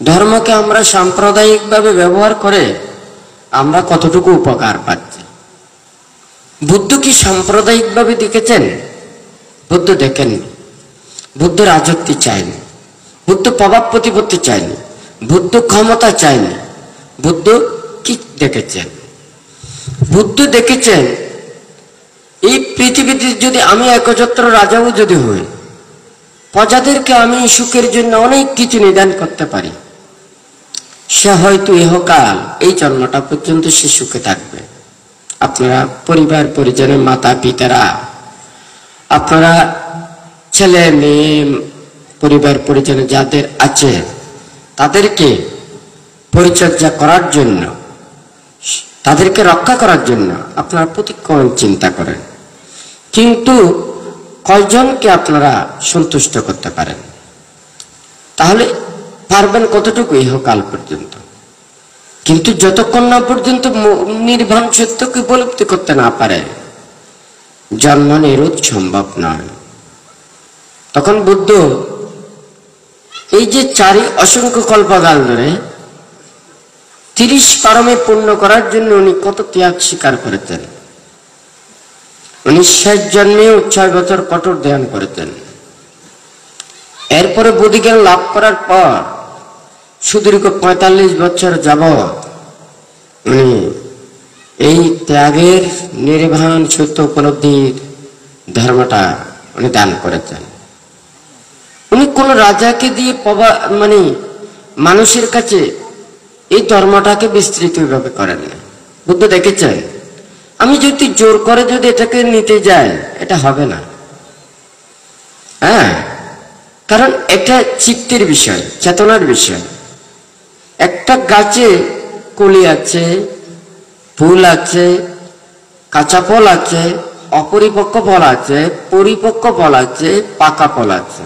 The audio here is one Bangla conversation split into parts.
ধর্মকে আমরা সাম্প্রদায়িকভাবে ব্যবহার করে আমরা কতটুকু উপকার পাচ্ছি। বুদ্ধ কি সাম্প্রদায়িকভাবে দেখেছেন? বুদ্ধ দেখেননি। বুদ্ধ রাজত্ব চায়নি, বুদ্ধ প্রভাব প্রতিপত্তি চায়নি, বুদ্ধ ক্ষমতা চায়নি। বুদ্ধ কি দেখেছেন? বুদ্ধ দেখেছেন এই পৃথিবীতে যদি আমি একচ্ছত্র রাজাও যদি হই, প্রজাদেরকে আমি সুখের জন্য অনেক কিছু নিদান করতে পারি, সে হয়তো ইহকাল এই জন্মটা পর্যন্ত সে সুখে থাকবে। আপনারা পরিবার পরিজনের মাতা পিতারা, আপনারা ছেলে মেয়ে পরিবার পরিজনে যাদের আছে তাদেরকে পরিচর্যা করার জন্য, তাদেরকে রক্ষা করার জন্য আপনারা প্রতিক্ষণ চিন্তা করেন, কিন্তু কয়জনকে আপনারা সন্তুষ্ট করতে পারেন? তাহলে পারবেন কতটুকু ইহকাল পর্যন্ত? কিন্তু যতক্ষণ না পর্যন্ত নির্বাণ সত্যকে উপলব্ধি করতে না পারে, জন্ম নিরোধ সম্ভব নয়। তখন বুদ্ধ এই যে চারি অসংখ্য কল্পকাল ধরে 30 পারমে পূর্ণ করার জন্য উনি কত ত্যাগ স্বীকার করেছেন। উনি 60 জন্মেও 6 বছর কঠোর ধ্যান করেছেন। এরপরে বোধিজ্ঞান লাভ করার পর সুদীর্ঘ 45 বছর যাবৎ উনি এই ত্যাগের নির্বাণ সত্য উপলব্ধির ধর্মটা উনি দান করেছেন। উনি কোন রাজাকে দিয়ে মানুষের কাছে এই ধর্মটাকে বিস্তৃত ভাবে করেন না। বুদ্ধ দেখেছেন আমি যদি জোর করে যদি এটাকে নিতে যাই, এটা হবে না। কারণ এটা চিত্তের বিষয়, চেতনার বিষয়। একটা গাছে কলি আছে, ফুল আছে, কাঁচা ফল আছে, অপরিপক্ক ফল আছে, পরিপক্ক ফল আছে, পাকা ফল আছে।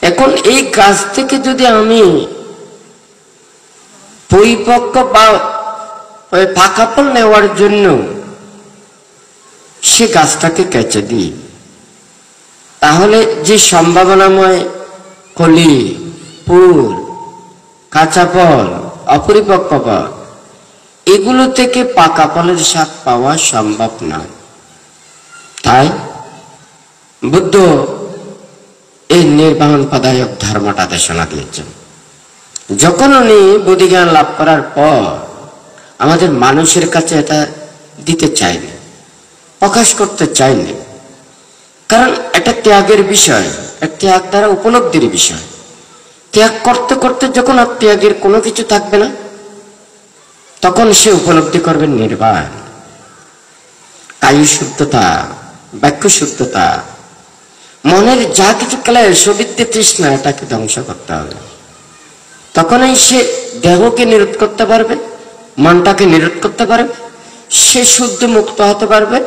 এখন এই গাছ থেকে যদি আমি পরিপক্ক বা পাকা ফল নেওয়ার জন্য সে গাছটাকে কেটে দিই, তাহলে যে সম্ভাবনাময় কলি, ফুল, কাঁচা ফল, অপরিপক্ক ফল, এগুলো থেকে পাকা ফলের স্বাদ পাওয়া সম্ভব নয়। তাই বুদ্ধ এই নির্বাণ পদায়ক ধর্মটা দেশনা দিয়েছেন। যখন উনি বোধিজ্ঞান লাভ করার পর আমাদের মানুষের কাছে এটা দিতে চাইনি, প্রকাশ করতে চাইনি, কারণ এটা ত্যাগের বিষয়, ত্যাগ দ্বারা উপলব্ধির বিষয়। ত্যাগ করতে করতে যখন আর ত্যাগের কোনো কিছু থাকবে না, তখন সে উপলব্ধি করবে নির্বাণ। কায়ু শুদ্ধতা, বাক্য শুদ্ধতা, মনের যা কিছু ক্লেশ বিদ্যে তৃষ্ণা, এটাকে ধ্বংস করতে হবে। তখনই সে দেহকে নিরোধ করতে পারবে, মনটাকে নিরোধ করতে পারবে, সে শুদ্ধ মুক্ত হতে পারবে।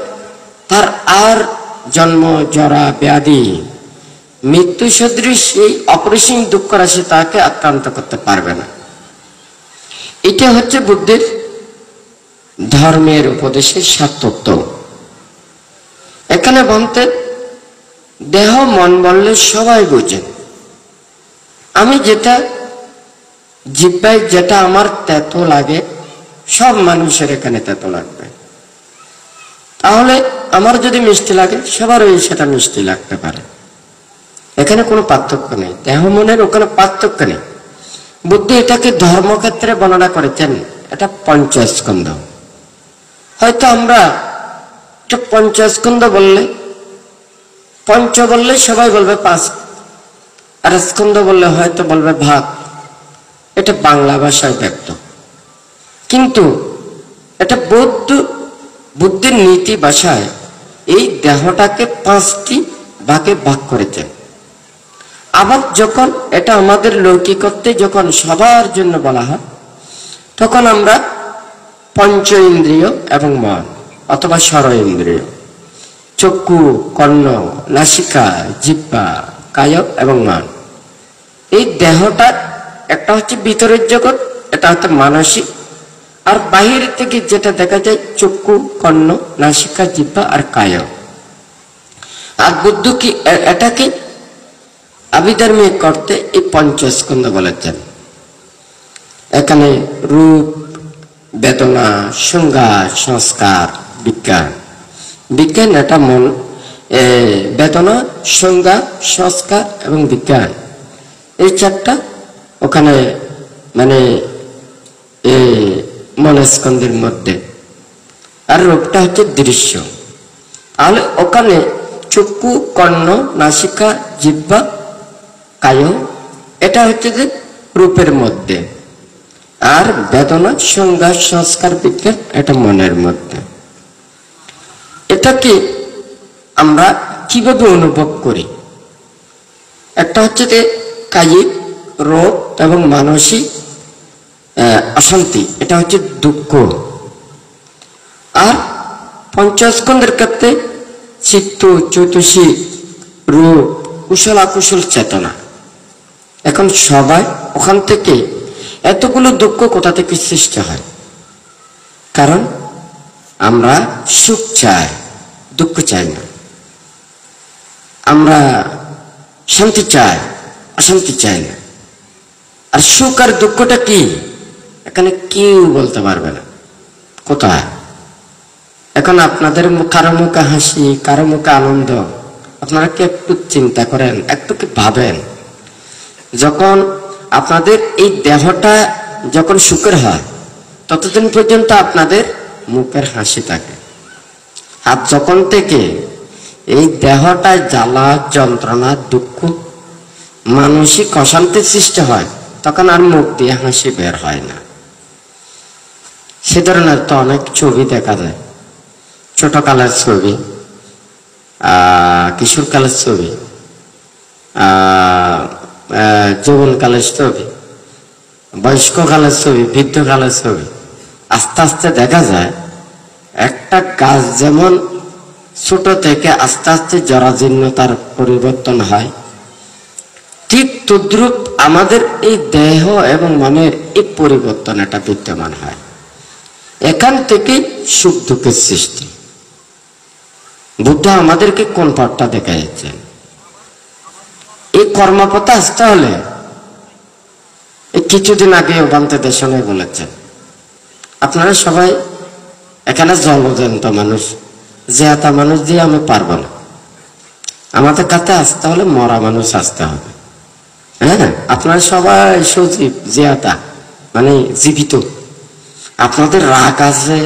তার আর জন্ম জরা ব্যাধি মৃত্যু সদৃশ এই অপরিসীম দুঃখ রাশি তাকে আক্রান্ত করতে পারবে না। এটা হচ্ছে বুদ্ধের ধর্মের উপদেশের সারতত্ত্ব। এখানে বলতে দেহ মন বললে সবাই বোঝেন। আমি যেটা জিহ্বায় যেটা আমার তেতো লাগে, সব মানুষের এখানে তেতো লাগবে। তাহলে আমার যদি মিষ্টি লাগে, সবারই সেটা মিষ্টি লাগতে পারে। এখানে কোনো পার্থক্য নেই, দেহ মনের ওখানে পার্থক্য নেই। বুদ্ধ এটাকে ধর্মক্ষেত্রে বর্ণনা করেছেন, এটা পঞ্চস্কন্ধ। হয়তো আমরা পঞ্চস্কন্ধ বললে, পঞ্চ বললে সবাই বলবে 5, আর স্কন্ধ বললে হয়তো বলবে ভাগ। এটা বাংলা ভাষায় ব্যক্ত, কিন্তু এটা বুদ্ধের নীতি ভাষায় এই দেহটাকে 5টি ভাগে ভাগ করেছেন। আবার যখন এটা আমাদের লৌকিকত্বে যখন সবার জন্য বলা হয়, তখন আমরা পঞ্চ ইন্দ্রিয় এবং মন অথবা ষড় ইন্দ্রিয়, চক্ষু, কর্ণ, নাসিকা, জিহ্বা, কায় এবং মন, এই দেহটা একটা হচ্ছে ভিতরের জগৎ, এটা হচ্ছে মানসিক, আর বাহির থেকে যেটা দেখা যায় চক্ষু, কর্ণ, নাসিকা, জিহ্বা আর কায়। আর বুদ্ধ কি এটাকে আবিধার্মিক করতে এই পঞ্চস্কন্ধ বলেছেন। এখানে রূপ, বেদনা, সংজ্ঞা, সংস্কার, বিজ্ঞান। বিজ্ঞান এটা মন, বেদনা, সংজ্ঞা, সংস্কার এবং বিজ্ঞান, এই চারটা ওখানে মানে মনস্কন্দের মধ্যে। আর রূপটা হচ্ছে দৃশ্য। তাহলে ওখানে চক্ষু, কর্ণ, নাসিকা, জিহ্বা, কায়, এটা হচ্ছে যে রূপের মধ্যে। আর বেদনা, সংজ্ঞা, সংস্কার, বিজ্ঞান এটা মনের মধ্যে। এটাকে আমরা কিভাবে অনুভব করি? একটা হচ্ছে যে কায়িক রোগ এবং মানসিক অশান্তি, এটা হচ্ছে দুঃখ। আর পঞ্চস্কন্ধের ক্ষেত্রে চিত্ত, চৈতসিক, রূপ, কুশল অকুশল চেতনা। এখন সবাই ওখান থেকে এতগুলো দুঃখ কোথা থেকে সৃষ্টি হয়? কারণ আমরা সুখ চাই, দুঃখ চাই না। আমরা শান্তি চাই, অশান্তি চাই না। আর সুখ আর দুঃখটা কি? এখানে কেউ বলতে পারবে না কোথায়। এখন আপনাদের কারো মুখে হাসি, কারো মুখে আনন্দ, আপনারা কি একটু চিন্তা করেন, একটু কি ভাবেন? যখন আপনাদের এই দেহটা যখন সুখের হয় ততদিন পর্যন্ত আপনাদের মুখের হাসি থাকে। আর যখন থেকে এই দেহটায় জ্বালা, যন্ত্রণা, দুঃখ, মানসিক অশান্তির সৃষ্টি হয়, তখন আর মুখ দিয়ে হাসি বের হয় না। সে ধরনের তো অনেক ছবি দেখা যায়, ছোটকালের ছবি, কিশোরকালের ছবি, যৌবনকালের ছবি, বয়স্ককালের ছবি, বৃদ্ধকালের ছবি। আস্তে আস্তে দেখা যায় একটা গাছ যেমন ছোট থেকে আস্তে আস্তে জরাজীর্ণতার পরিবর্তন হয়, ঠিক তদ্রূপ আমাদের এই দেহ এবং মনের এই পরিবর্তন এটা বিদ্যমান হয়। এখান থেকে সুখ দুঃখের সৃষ্টি। বুদ্ধ আমাদেরকে কোন পথটা দেখা যাচ্ছে? এই কর্মপথে আসতে হলে কিছুদিন আগে ওবান্তে দেশনে বলেছেন, আপনারা সবাই এখানে জলজন্ত মানুষ, জেয়াতা মানুষ দিয়ে আমি পারবো না, আমাদের কাছে আসতে হলে মরা মানুষ আসতে হবে। হ্যাঁ, আপনারা সবাই সজীব, জেয়াতা মানে জীবিত। আপনাদের রাগ আছে,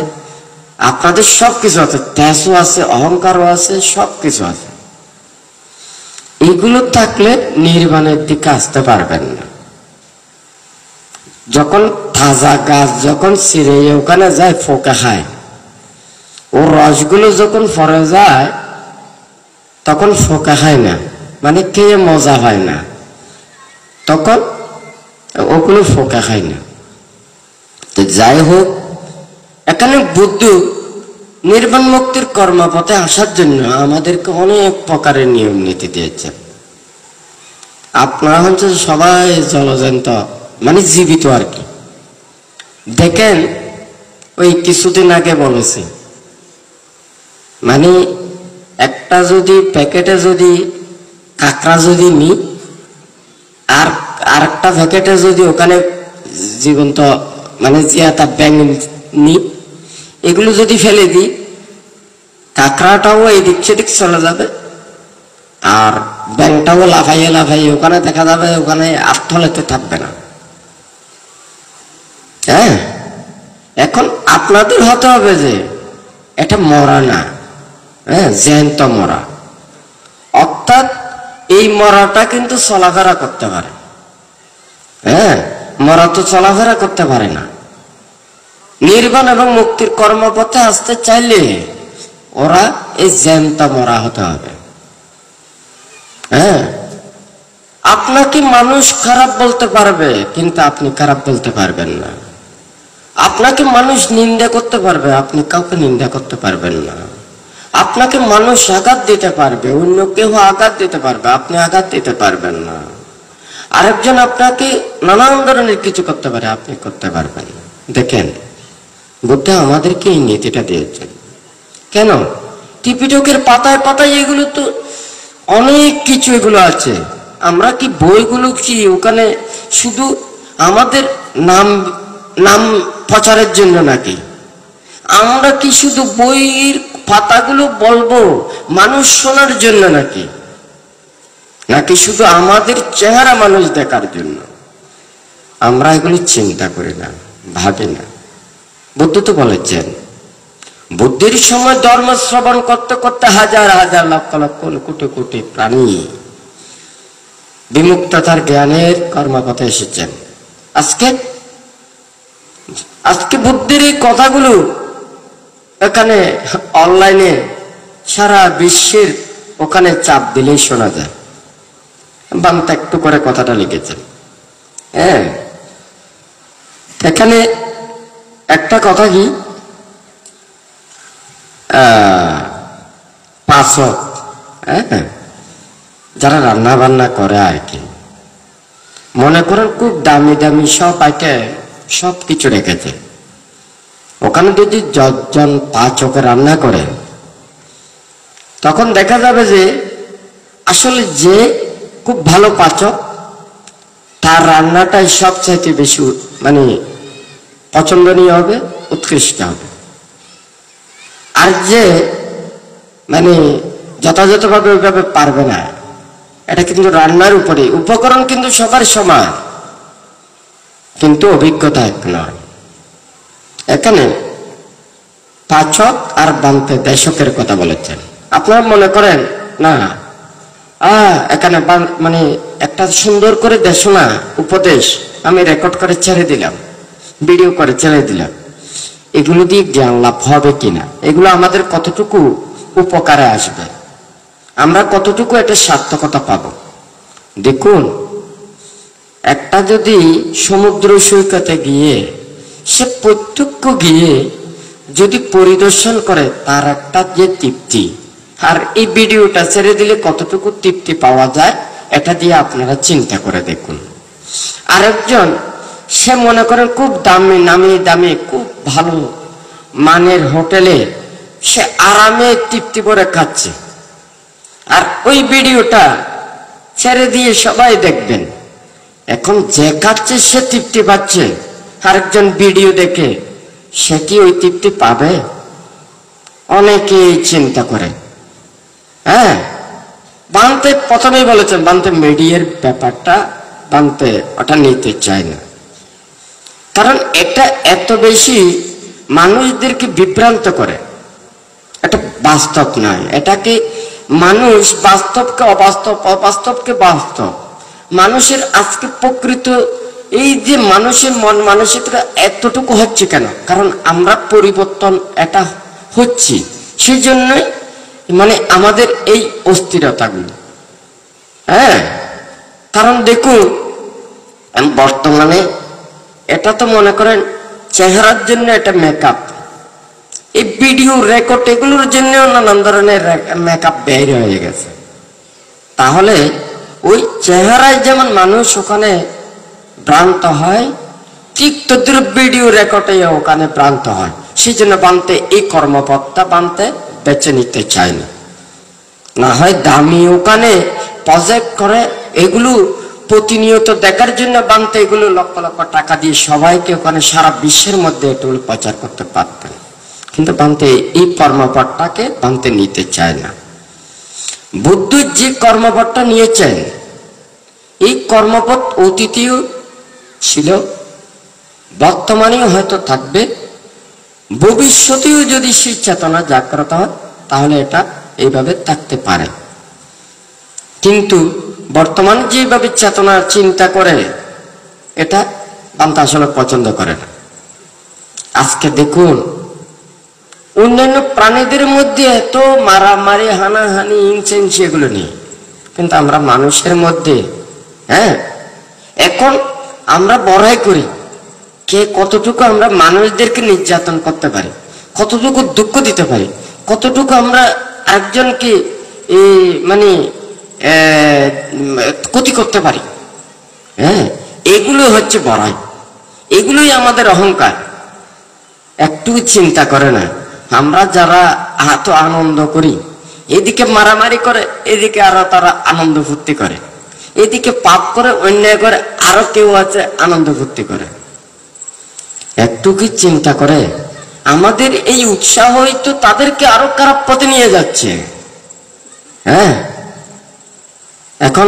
আপনাদের সবকিছু আছে, তেজও আছে, অহংকারও আছে, সবকিছু আছে। এগুলো থাকলে নির্বাণের দিকে আসতে পারবেন না। যখন তাজা গাছ যখন ছিঁড়ে ওখানে যায় ফোকা খায়, ও রসগুলো যখন পরে যায় তখন ফোকা খায় না, মানে খেয়ে মজা হয় না, তখন ওগুলো ফোকা খায় না। তো যাই হোক, এখানে বুদ্ধ নির্বাণ মুক্তির কর্মপথে আসার জন্য আমাদেরকে অনেক প্রকারের নিয়ম নীতি দিয়েছেন। আপনারা হচ্ছে সবাই জলজন্ত মানে জীবিত আর কি। দেখেন, ওই কিছুদিন আগে বলেছে, মানে একটা যদি প্যাকেটে যদি কাঁকড়া যদি নি, আর আরেকটা প্যাকেটে যদি ওখানে জীবন্ত মানে জিয়াতা ব্যাঙ নি, এগুলো যদি ফেলে দিই, কাঁকড়াটাও এদিক সেদিক চলে যাবে, আর ব্যাঙটাও লাফাইয়ে লাফাইয়ে ওখানে দেখা যাবে ওখানে আত্মলেতে থাকবে না। হ্যাঁ, এখন আপনাদের হতে হবে যে এটা মরা না, হ্যাঁ, জ্যান্ত মরা। অর্থাৎ এই মরাটা কিন্তু চলাফেরা করতে পারে। হ্যাঁ, মরা তো চলাফেরা করতে পারে না। নির্বাণ এবং মুক্তির কর্মপথে আসতে চাইলে ওরা এই জ্যান্ত মরা হতে হবে। হ্যাঁ, আপনাকে মানুষ খারাপ বলতে পারবে, কিন্তু আপনি খারাপ বলতে পারবেন না। আপনাকে মানুষ নিন্দা করতে পারবে, আপনি কাউকে নিন্দা করতে পারবেন না। আপনাকে মানুষ আঘাত দিতে পারবে, অন্য কেউ আঘাত দিতে পারবে, আপনি আঘাত দিতে পারবেন না। আরেকজন আপনাকে নানান ধরনের কিছু করতে পারে, আপনি করতে পারবেন না। দেখেন, বুদ্ধ আমাদেরকে এই নীতিটা দিয়েছেন। কেন? ত্রিপিটকের পাতায় পাতায় এগুলো তো অনেক কিছু এগুলো আছে। আমরা কি বইগুলো কি ওখানে শুধু আমাদের নাম নাম প্রচারের জন্য নাকি? আমরা কি শুধু বইয়ের পাতাগুলো বলবো মানুষ শোনার জন্য নাকি? নাকি শুধু আমাদের চেহারা মানুষ দেখার জন্য? আমরা এগুলি চিন্তা করি না, ভাবি না। বুদ্ধ তো বলেছেন, বুদ্ধির সময় ধর্ম শ্রবণ করতে করতে হাজার হাজার লক্ষ লক্ষ কোটি কোটি প্রাণী বিমুক্ততার জ্ঞানের কর্মপথে এসেছেন। আজকে বুদ্ধির এই কথাগুলো এখানে অনলাইনে সারা বিশ্বের ওখানে চাপ দিলেই শোনা যায়। বাংলা একটু করে কথাটা লিখেছেন। হ্যাঁ, এখানে একটা কথা কি, পাচক, হ্যাঁ, যারা রান্না বান্না করে আর কি, মনে করেন খুব দামি দামি সব আইটেম সব কিছু রেখেছে। ওখানে যদি 10 জন পাচকে রান্না করে, তখন দেখা যাবে যে আসলে যে খুব ভালো পাচক তার রান্নাটাই সবচাইতে বেশি মানে পছন্দনীয় হবে, উৎকৃষ্ট হবে। আর যে মানে যথাযথভাবে ওইভাবে পারবে না, এটা কিন্তু রান্নার উপরে। উপকরণ কিন্তু সবার সমান, কিন্তু অভিজ্ঞতা এক নয়। এখানে পাচক আর বান্তে দেশকের কথা বলেছেন। আপনারা মনে করেন না এখানে মানে একটা সুন্দর করে দেশনা উপদেশ আমি রেকর্ড করে ছেড়ে দিলাম, ভিডিও করে ছেড়ে দিলাম, এগুলো দিয়ে জ্ঞান লাভ হবে কিনা, এগুলো আমাদের কতটুকু উপকারে আসবে, আমরা কতটুকু এটা সার্থকতা পাবো। দেখুন, একটা যদি সমুদ্র সৈকতে গিয়ে সে প্রত্যক্ষ গিয়ে যদি পরিদর্শন করে, তার একটা যে তৃপ্তি, আর এই ভিডিওটা ছেড়ে দিলে কতটুকু তৃপ্তি পাওয়া যায়, এটা দিয়ে আপনারা চিন্তা করে দেখুন। আরেকজন সে মনে করেন খুব দামি নামি দামি খুব ভালো মানের হোটেলে সে আরামে তৃপ্তি করে খাচ্ছে, আর ওই ভিডিওটা ছেড়ে দিয়ে সবাই দেখবেন। এখন যে খাচ্ছে সে তৃপ্তি পাচ্ছে, আরেকজন ভিডিও দেখে সে কি ওই তৃপ্তি পাবে? অনেকেই চিন্তা করে। হ্যাঁ, বানতে প্রথমেই বলেছেন, বানতে মিডিয়ার ব্যাপারটা বানতে ওটা নিতে চায় না, কারণ এটা এত বেশি মানুষদেরকে বিভ্রান্ত করে। এটা বাস্তব নয়, এটাকে মানুষ বাস্তবকে অবাস্তব, অবাস্তবকে বাস্তব। মানুষের আজকে প্রকৃত এই যে মানুষের মন মানসিকতা এতটুকু হচ্ছে কেন? কারণ আমরা পরিবর্তন এটা হচ্ছি, সেই জন্যই মানে আমাদের এই অস্থিরতাগুলো। হ্যাঁ, কারণ দেখুন বর্তমানে এটা তো মনে করেন চেহারার জন্য এটা মেকআপ, এই ভিডিও রেকর্ড এগুলোর জন্য নানান ধরনের মেকআপ বের হয়ে গেছে। তাহলে ওই চেহারায় যেমন মানুষ ওখানে ভ্রান্ত হয়, ঠিক তোদের ভিডিও রেকর্ডে ওখানে ভ্রান্ত হয়। সেই জন্য বানতে এই কর্মপথটা বানতে বেছে নিতে চায় না। না হয় দামি ওখানে প্রজেক্ট করে এগুলো প্রতিনিয়ত দেখার জন্য বানতে এগুলো লক্ষ লক্ষ টাকা দিয়ে সবাইকে ওখানে সারা বিশ্বের মধ্যে এগুলো প্রচার করতে পারতেন, কিন্তু বানতে এই কর্মপথটাকে বানতে নিতে চায় না। বুদ্ধ যে কর্মপথটা নিয়েছেন, এই কর্মপথ অতীতেও ছিল, বর্তমানেও হয়তো থাকবে, ভবিষ্যতেও যদি সেই চেতনা জাগ্রত হয় তাহলে এটা এইভাবে থাকতে পারে। কিন্তু বর্তমান যেভাবে চেতনা চিন্তা করে, এটা বান্তা আসলে পছন্দ করে না। আজকে দেখুন, অন্যান্য প্রাণীদের মধ্যে এত মারামারি হানাহানি হিংসা এগুলো নেই, কিন্তু আমরা মানুষের মধ্যে, হ্যাঁ, এখন আমরা বড়াই করি কে কতটুকু আমরা মানুষদেরকে নির্যাতন করতে পারি, কতটুকু দুঃখ দিতে পারি, কতটুকু আমরা একজনকে মানে ক্ষতি করতে পারি। হ্যাঁ, এগুলো হচ্ছে বড়াই, এগুলোই আমাদের অহংকার। একটু চিন্তা করে না, আমরা যারা এত আনন্দ করি, এদিকে মারামারি করে, এদিকে আরো তারা আনন্দ ফুর্তি করে, এদিকে পাপ করে, অন্যায় করে, আরো কেউ আছে আনন্দ ফুর্তি করে। একটু কি চিন্তা করে আমাদের এই উৎসাহই তো তাদেরকে আরো খারাপ পথে নিয়ে যাচ্ছে। হ্যাঁ, এখন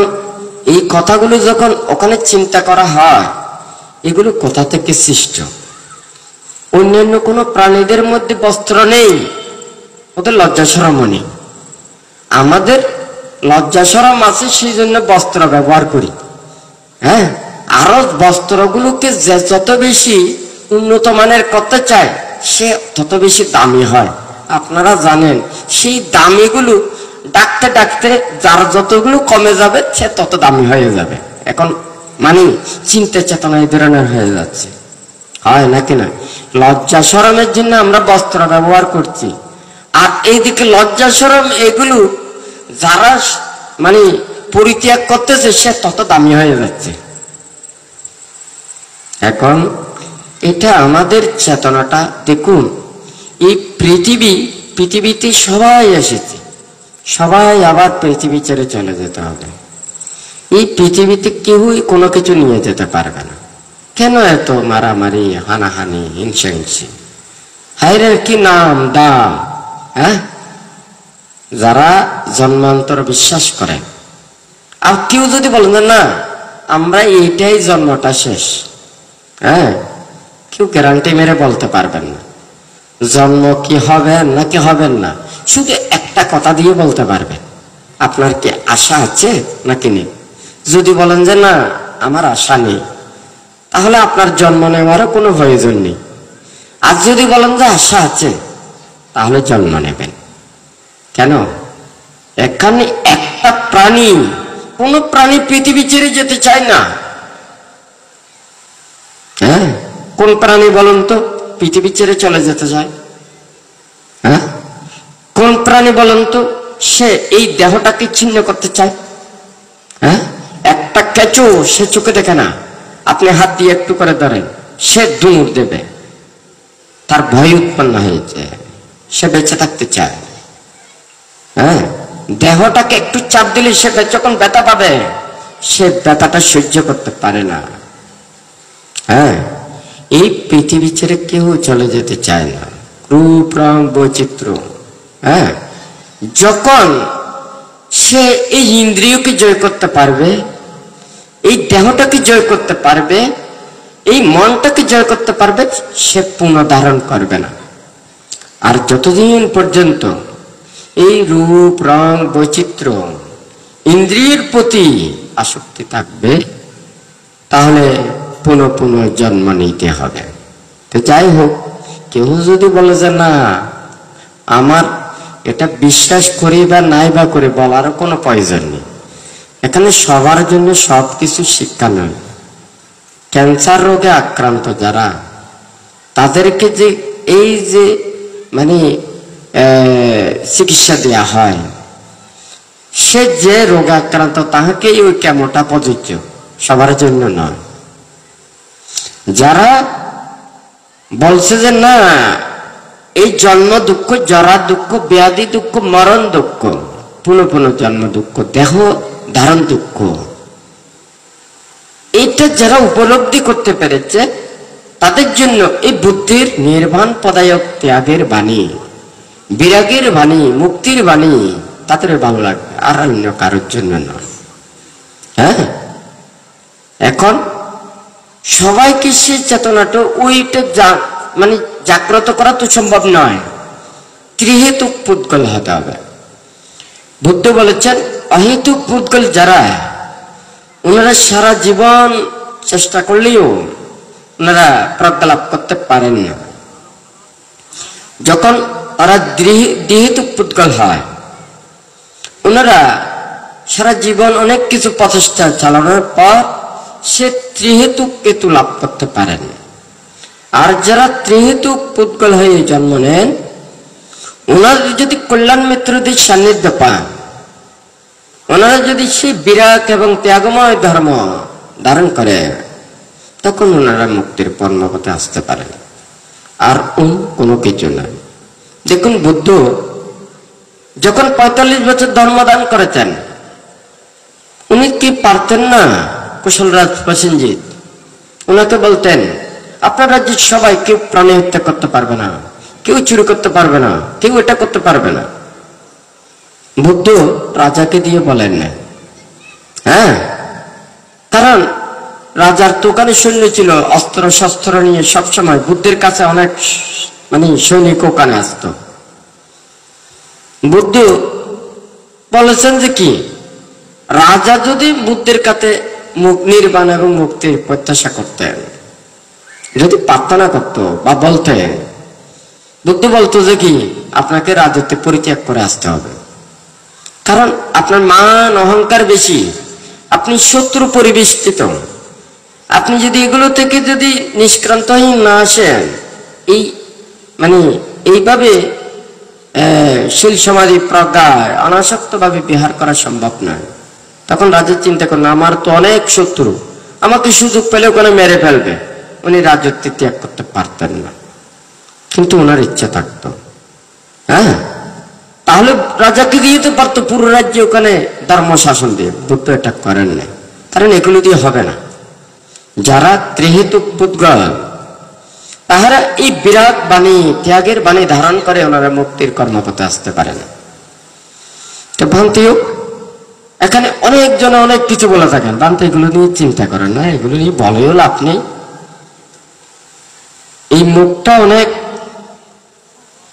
এই কথাগুলো যখন ওখানে চিন্তা করা হয়, এগুলো কোথা থেকে সৃষ্ট? অন্যান্য কোনো প্রাণীদের মধ্যে বস্ত্র নেই, ওদের লজ্জা শরম নেই। আমাদের লজ্জা শরম আছে, সেই জন্য বস্ত্র ব্যবহার করি। হ্যাঁ, আরো বস্ত্রগুলোকে যে যত বেশি উন্নত মানের করতে চায়, সে তত বেশি দামি হয়। আপনারা জানেন, সেই দামিগুলো ডাকতে ডাকতে যার যতগুলো কমে যাবে, সে তত দামি হয়ে যাবে। এখন মানে চিন্তা চেতনা এই ধরনের হয়ে যাচ্ছে, হয় নাকি না? লজ্জা শরমের জন্য আমরা বস্ত্র ব্যবহার করছি, আর এইদিকে লজ্জা শরম এগুলো যারা মানে পরিত্যাগ করতেছে, সে তত দামি হয়ে যাচ্ছে। এখন এটা আমাদের চেতনাটা দেখুন। এই পৃথিবীতে সবাই এসেছে, সবাই আবার পৃথিবী ছেড়ে চলে যেতে হবে। এই পৃথিবীতে কেউই কোনো কিছু নিয়ে যেতে পারবে না। কেন এত মারামারি, হানাহানি, হিংসাহিংসি? হায়রে কি নাম দাম! হ্যাঁ, যারা জন্মান্তর বিশ্বাস করে, আর কেউ যদি বলেন না আমরা এইটাই জন্মটা শেষ, হ্যাঁ, কেউ গ্যারান্টি মেরে বলতে পারবেন না জন্ম কি হবেন নাকি হবেন না। শুধু একটা কথা দিয়ে বলতে পারবেন, আপনার কি আশা আছে নাকি নেই। যদি বলেন যে না আমার আশা নেই, তাহলে আপনার জন্ম নেওয়ারও কোনো প্রয়োজন নেই। আর যদি বলেন যে আশা আছে, তাহলে জন্ম নেবেন। কেন? এখানে একটা প্রাণী, কোন প্রাণী পৃথিবী ছেড়ে যেতে চায় না। হ্যাঁ, কোন প্রাণী বলুন তো পৃথিবী ছেড়ে চলে যেতে চায়? হ্যাঁ, কোন প্রাণী বলুন তো সে এই দেহটাকে ছিন্ন করতে চায়? হ্যাঁ, একটা কেঁচো সে চোখে দেখে না, আপনি হাত দিয়ে একটু করে ধরেন, সে দৌড় দেবে, তার ভয় উৎপন্ন হয়েছে, সে বেঁচে থাকতে চায়। হ্যাঁ, দেহটাকে একটু চাপ দিলে সে যখন ব্যথা পাবে, সে ব্যথাটা সহ্য করতে পারে না। হ্যাঁ, এই পৃথিবী ছেড়ে কেউ চলে যেতে চায় না। রূপ রং বৈচিত্র্য। হ্যাঁ, যখন সে এই ইন্দ্রিয়কে জয় করতে পারবে, এই দেহটাকে জয় করতে পারবে, এই মনটাকে জয় করতে পারবে, সে পুনর্ধারণ করবে না। আর যতদিন পর্যন্ত এই রূপ রং বৈচিত্র্য ইন্দ্রিয়ের প্রতি আসক্তি থাকবে, তাহলে পুনঃ পুনঃ জন্ম নিতে হবে। তো যাই হোক, কেউ যদি বলে যে না আমার এটা বিশ্বাস করি বা নাই বা করে, বলারও কোনো প্রয়োজন নেই। এখানে সবার জন্য সব কিছু শিক্ষা নয়। ক্যান্সার রোগে আক্রান্ত যারা, তাদেরকে যে এই যে মানে চিকিৎসা দেওয়া হয়, সে যে রোগে আক্রান্ত তাহাকেই ওই কেমোটা প্রযোজ্য, সবার জন্য নয়। যারা বলছে যে না এই জন্ম দুঃখ, জরা দুঃখ, ব্যাধি দুঃখ, মরণ দুঃখ, পুনঃ পুনঃ জন্ম দুঃখ, দেহ ধারণ দুঃখ, এইটা যারা উপলব্ধি করতে পেরেছে, তাদের জন্য এই বুদ্ধির নির্বাণ পদায়ক ত্যাগের বাণী, বিরাগের বাণী, মুক্তির বাণী তাদের ভালো লাগবে, আর অন্য কারোর জন্য নয়। হ্যাঁ, এখন সবাইকে সেই চেতনাটা ওইটা মানে জাগ্রত করা তো সম্ভব নয়। ত্রিহেতুক পুদ্গল হতে হবে। বুদ্ধ বলেছেন অহেতুক পুদ্গল যারা, ওনারা সারা জীবন চেষ্টা করলেও ওনারা প্রজ্ঞা লাভ করতে পারেন না। যখন ওরা দ্বিহেতুক পুদ্গল হয়, ওনারা সারা জীবন অনেক কিছু প্রচেষ্টা চালানোর পর সে ত্রিহেতুক কেতু লাভ করতে পারেন। আর যারা ত্রিহেতুক পুদ্গল হয়ে জন্ম নেন, ওনারা যদি কল্যাণ মিত্রদের সান্নিধ্য পান, ওনারা যদি সেই বিরাগ এবং ত্যাগময় ধর্ম ধারণ করে, তখন ওনারা মুক্তির পরমপথে আসতে পারেন, আর কোনো কিছু নয়। দেখুন, বুদ্ধ যখন 45 বছর ধর্মদান করেছেন, উনি কি পারতেন না? কুশলরাজ প্রসেনজিৎ ওনাকে বলতেন, আপনার রাজ্যের সবাই কেউ প্রাণী হত্যা করতে পারবে না, কেউ চুরি করতে পারবে না, কেউ এটা করতে পারবে না। বুদ্ধ রাজাকে দিয়ে বলেন না, হ্যাঁ, কারণ রাজার তো ওখানে সৈন্য ছিল, অস্ত্র শস্ত্র নিয়ে সবসময় বুদ্ধের কাছে অনেক সৈনিক ওখানে আসতো। বুদ্ধ বলেছেন যে কি, রাজা যদি বুদ্ধের কাছে নির্বাণ এবং মুক্তির প্রত্যাশা করতেন, যদি প্রার্থনা করতো বা বলতেন, বুদ্ধ বলতো যে কি, আপনাকে রাজত্ব পরিত্যাগ করে আসতে হবে, কারণ আপনার মান অহংকার বেশি, আপনি শত্রু পরিবেষ্টিত, আপনি যদি এগুলো থেকে যদি নিষ্ক্রান্তহীন না আসেন, এই এইভাবে শীল সমাধি প্রজ্ঞায় অনাসক্ত ভাবে বিহার করা সম্ভব নয়। তখন রাজা চিন্তা করেন, আমার তো অনেক শত্রু, আমাকে সুযোগ পেলে ওখানে মেরে ফেলবে। উনি রাজত্ব ত্যাগ করতে পারতেন না, কিন্তু ওনার ইচ্ছা থাকতো, হ্যাঁ, তাহলে রাজাকে দিয়ে তো পারতো পুরো রাজ্যে ওখানে ধর্ম শাসন দিয়ে। বুদ্ধ এটা করেন না, কারণ এগুলো দিয়ে হবে না। যারা ত্রিহেতু পুদ্গল, তাহারা এই বিরাট বাণী, ত্যাগের বাণী ধারণ করে ওনারা মুক্তির কর্মপথে আসতে পারে না। তো ভ্রান্তিও এখানে অনেকজন অনেক কিছু বলে থাকেন, ভ্রান্তি এগুলো নিয়ে চিন্তা করেন না, এগুলো নিয়ে বলেও লাভ নেই। এই মুখটা অনেক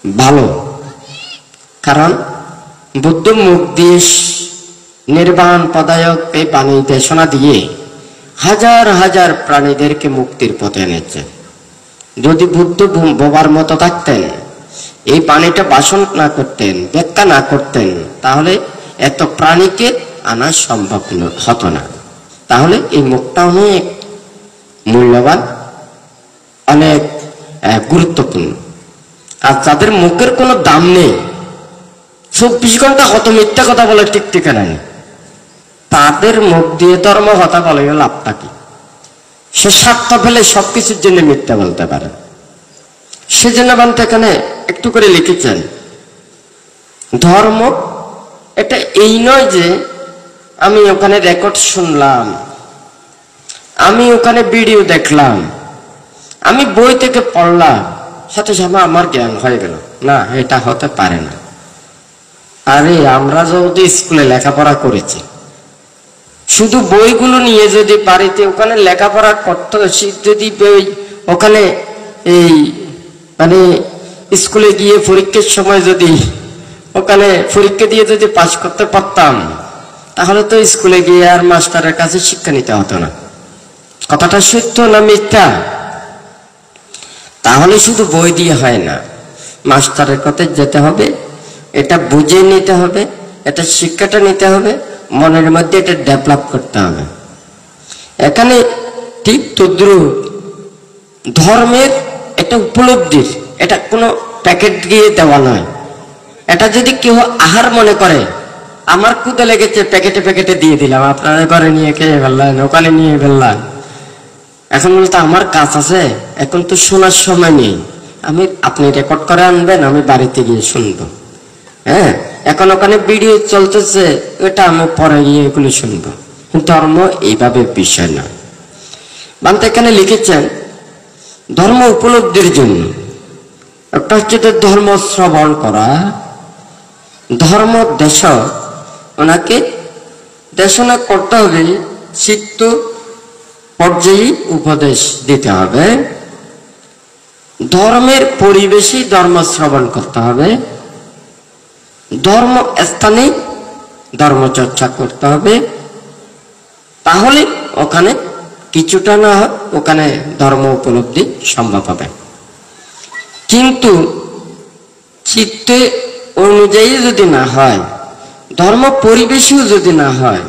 ভালো, কারণ বুদ্ধ মুখ দিয়ে নির্বাণ পদায়ক এই বাণী দেশনা দিয়ে হাজার হাজার প্রাণীদেরকে মুক্তির পথে এনেছে। যদি বুদ্ধ বোবার মতো থাকতেন, এই বাণীটা ভাষণ না করতেন, ব্যাখ্যা না করতেন, তাহলে এত প্রাণীকে আনা সম্ভব হতো না। তাহলে এই মুখটা অনেক মূল্যবান, অনেক গুরুত্বপূর্ণ। আর যাদের মুখের কোনো দাম নেই, 24 ঘন্টা কত মিথ্যা কথা বলে ঠিক ঠিকানা নেই, তাদের মুখ দিয়ে ধর্ম কথা বলে লাভটা কি? সে স্বার্থ ফেলে সবকিছুর জন্য মিথ্যা বলতে পারে। সেজন্য বান্ত এখানে একটু করে লিখেছেন, ধর্ম এটা এই নয় যে আমি ওখানে রেকর্ড শুনলাম, আমি ওখানে ভিডিও দেখলাম, আমি বই থেকে পড়লাম, সাথে সাথে আমার জ্ঞান হয়ে গেল। না, এটা হতে পারে না। আরে আমরা যদি স্কুলে লেখাপড়া করেছি, শুধু বইগুলো নিয়ে যদি বাড়িতে ওখানে লেখাপড়া করতে, যদি ওখানে এই স্কুলে গিয়ে পরীক্ষার সময় যদি ওখানে পরীক্ষা দিয়ে যদি পাস করতে পারতাম, তাহলে তো স্কুলে গিয়ে আর মাস্টারের কাছে শিক্ষা নিতে হতো না। কথাটা সত্য না মিথ্যা? তাহলে শুধু বই দিয়ে হয় না, মাস্টারের কাছে যেতে হবে, এটা বুঝে নিতে হবে, এটা শিক্ষাটা নিতে হবে, মনের মধ্যে এটা ডেভেলপ করতে হবে। এখানে ঠিক তদ্রুপ ধর্মের একটা উপলব্ধির, এটা কোনো প্যাকেট দিয়ে দেওয়া নয়। এটা যদি কেউ আহার মনে করে, আমার ক্ষুদে লেগেছে, প্যাকেটে প্যাকেটে দিয়ে দিলাম, আপনারা ঘরে নিয়ে খেয়ে ফেললেন, ওখানে নিয়ে ফেললেন। এখন বলতে আমার কাজ আছে, এখন তো শোনার সময় নেই, আপনি রেকর্ড করে আনবেন, আমি বাড়িতে গিয়ে শুনবো। হ্যাঁ, এখন ওখানে ভিডিও চলতেছে, ওটা আমি পরে গিয়ে এগুলো শুনবো। ধর্ম এইভাবে বিষয় না। বান্ত এখানে লিখেছেন, ধর্ম উপলব্ধির জন্য একটা হচ্ছে ধর্ম শ্রবণ করা, ধর্ম দেশ, ওনাকে দেশনা করতে হবে, চিত্ত পর্যায়ে উপদেশ দিতে হবে, ধর্মের পরিবেশে ধর্ম শ্রবণ করতে হবে, ধর্ম স্থানে ধর্ম চর্চা করতে হবে, তাহলে ওখানে কিছুটা না হয় ওখানে ধর্ম উপলব্ধি সম্ভব হবে। কিন্তু চিত্তে অনুযায়ী যদি না হয়, ধর্ম পরিবেশীয় যদি না হয়,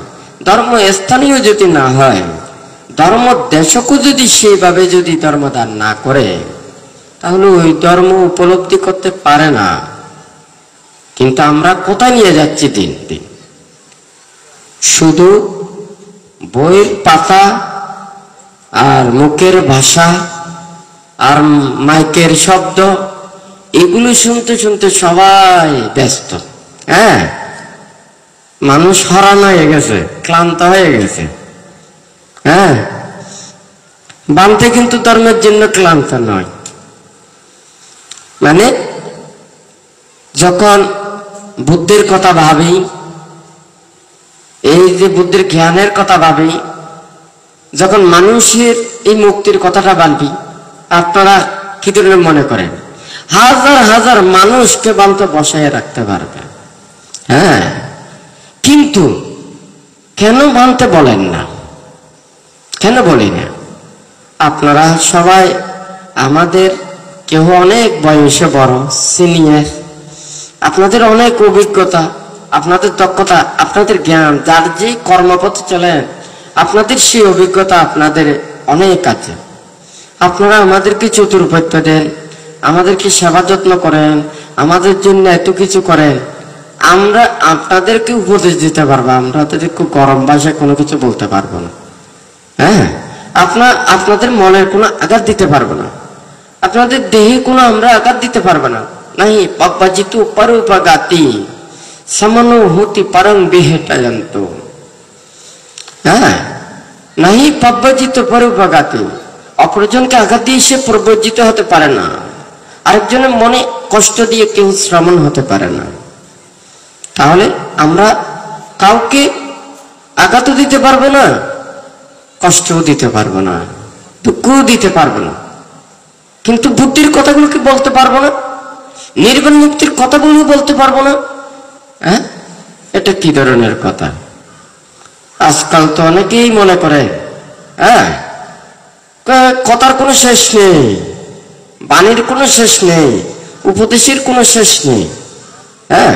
ধর্ম স্থানীয় যদি না হয়, ধর্ম দেশকে যদি সেইভাবে যদি ধর্মদান না করে, তাহলে ওই ধর্ম উপলব্ধি করতে পারে না। কিন্তু আমরা কোথায় নিয়ে যাচ্ছি দিন দিন? শুধু বইয়ের পাতা আর মুখের ভাষা আর মাইকের শব্দ, এগুলো শুনতে শুনতে সবাই ব্যস্ত। হ্যাঁ, মানুষ হরান হয়ে গেছে, ক্লান্ত হয়ে গেছে। হ্যাঁ, বানতে কিন্তু ধর্মের জন্য ক্লান্ত নয়। মানে যখন বুদ্ধির কথা ভাবি, এই যে বুদ্ধির জ্ঞানের কথা ভাবি, যখন মানুষের এই মুক্তির কথাটা ভাবি, আপনারা কি ধরনের মনে করেন? হাজার হাজার মানুষকে বানতে বসায় রাখতে পারবে। হ্যাঁ, কিন্তু কেন বানতে বলেন না? কেন বলি না? আপনারা সবাই আমাদের কেউ অনেক বয়সে বড়, সিনিয়র, আপনাদের অনেক অভিজ্ঞতা, আপনাদের দক্ষতা, আপনাদের জ্ঞান, যার যে কর্মপথে চলেন আপনাদের সেই অভিজ্ঞতা আপনাদের অনেক আছে। আপনারা আমাদেরকে চতুর্পত্য দেন, আমাদেরকে সেবা যত্ন করেন, আমাদের জন্য এত কিছু করেন। আমরা আপনাদেরকে উপদেশ দিতে পারবো, আমরা তাদেরকে গরম ভাষায় কোনো কিছু বলতে পারবো না। হ্যাঁ, আপনাদের মনের কোনো আঘাত দিতে পারবো না, আপনাদের দেহে কোনো আমরা আঘাত দিতে পারবো না। নাই পাপ্পাজিতু পরোপগাতি সমানুভূতি পরং বিহেটা জানত। হ্যাঁ, নাই পাপ্পাজিত পরোপগাতি, অপরজনকে আঘাত দিয়ে সে প্রবর্জিত হতে পারে না, আরেকজনের মনে কষ্ট দিয়ে কেউ শ্রমণ হতে পারে না। তাহলে আমরা কাউকে আঘাতও দিতে পারবো না, কষ্টও দিতে পারবো না, দুঃখও দিতে পারবো না, কিন্তু বুদ্ধির কথাগুলো কি বলতে পারবো না? নির্বাণ মুক্তির কথাগুলো বলতে পারবো না? হ্যাঁ, এটা কি ধরনের কথা? আজকাল তো অনেকেই মনে করে হ্যাঁ কথার কোনো শেষ নেই, বাণীর কোনো শেষ নেই, উপদেশের কোনো শেষ নেই। হ্যাঁ,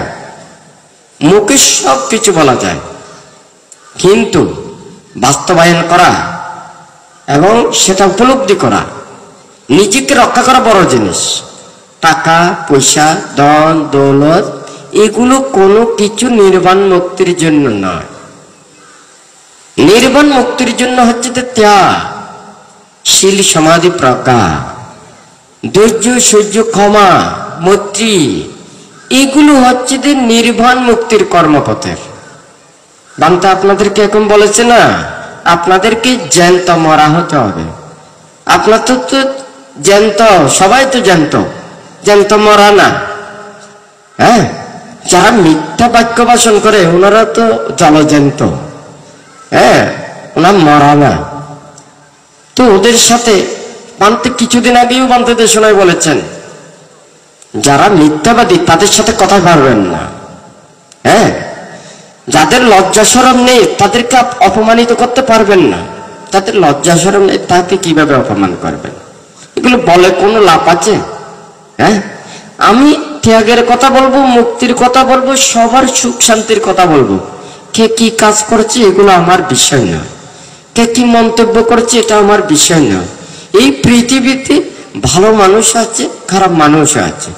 মুখে সব কিছু বলা যায়, কিন্তু বাস্তবায়ন করা এবং সেটা উপলব্ধি করা, নিজেকে রক্ষা করা বড় জিনিস। টাকা পয়সা ধন দৌলত এগুলো কোনো কিছু নির্বাণ মুক্তির জন্য নয়। নির্বাণ মুক্তির জন্য হচ্ছে যে ত্যাগ, শীল সমাধি প্রজ্ঞা, ধৈর্য সহ্য ক্ষমা মৈত্রী, এগুলো হচ্ছে যে নির্বাণ মুক্তির কর্মপথের। বান্তা আপনাদেরকে এখন বলেছে না, আপনাদেরকে জ্যান্ত মরা হতে হবে। আপনার তো জ্যান্ত, সবাই তো জ্যান্ত, জ্যান্ত মরা না। হ্যাঁ, যারা মিথ্যা বাক্য ভাষণ করে ওনারা তো জলজ্যান্ত। হ্যাঁ, ওনার মরা না। তো ওদের সাথে বান্তে কিছুদিন আগেও বান্তে দেশনায় বলেছেন, যারা মিথ্যাবাদী তাদের সাথে কথা পারবেন না। হ্যাঁ, যাদের লজ্জা শরম নেই তাদেরকে অপমানিত করতে পারবেন না। যাদের লজ্জা শরম নেই তাকে কিভাবে অপমান করবেন? এগুলো বলে কোনো লাভ আছে? হ্যাঁ, আমি ত্যাগের কথা বলবো, মুক্তির কথা বলবো, সবার সুখ শান্তির কথা বলবো। কে কি কাজ করছে এগুলো আমার বিষয় না, কে কি মন্তব্য করছে এটা আমার বিষয় না। এই পৃথিবীতে ভালো মানুষ আছে, খারাপ মানুষ আছে।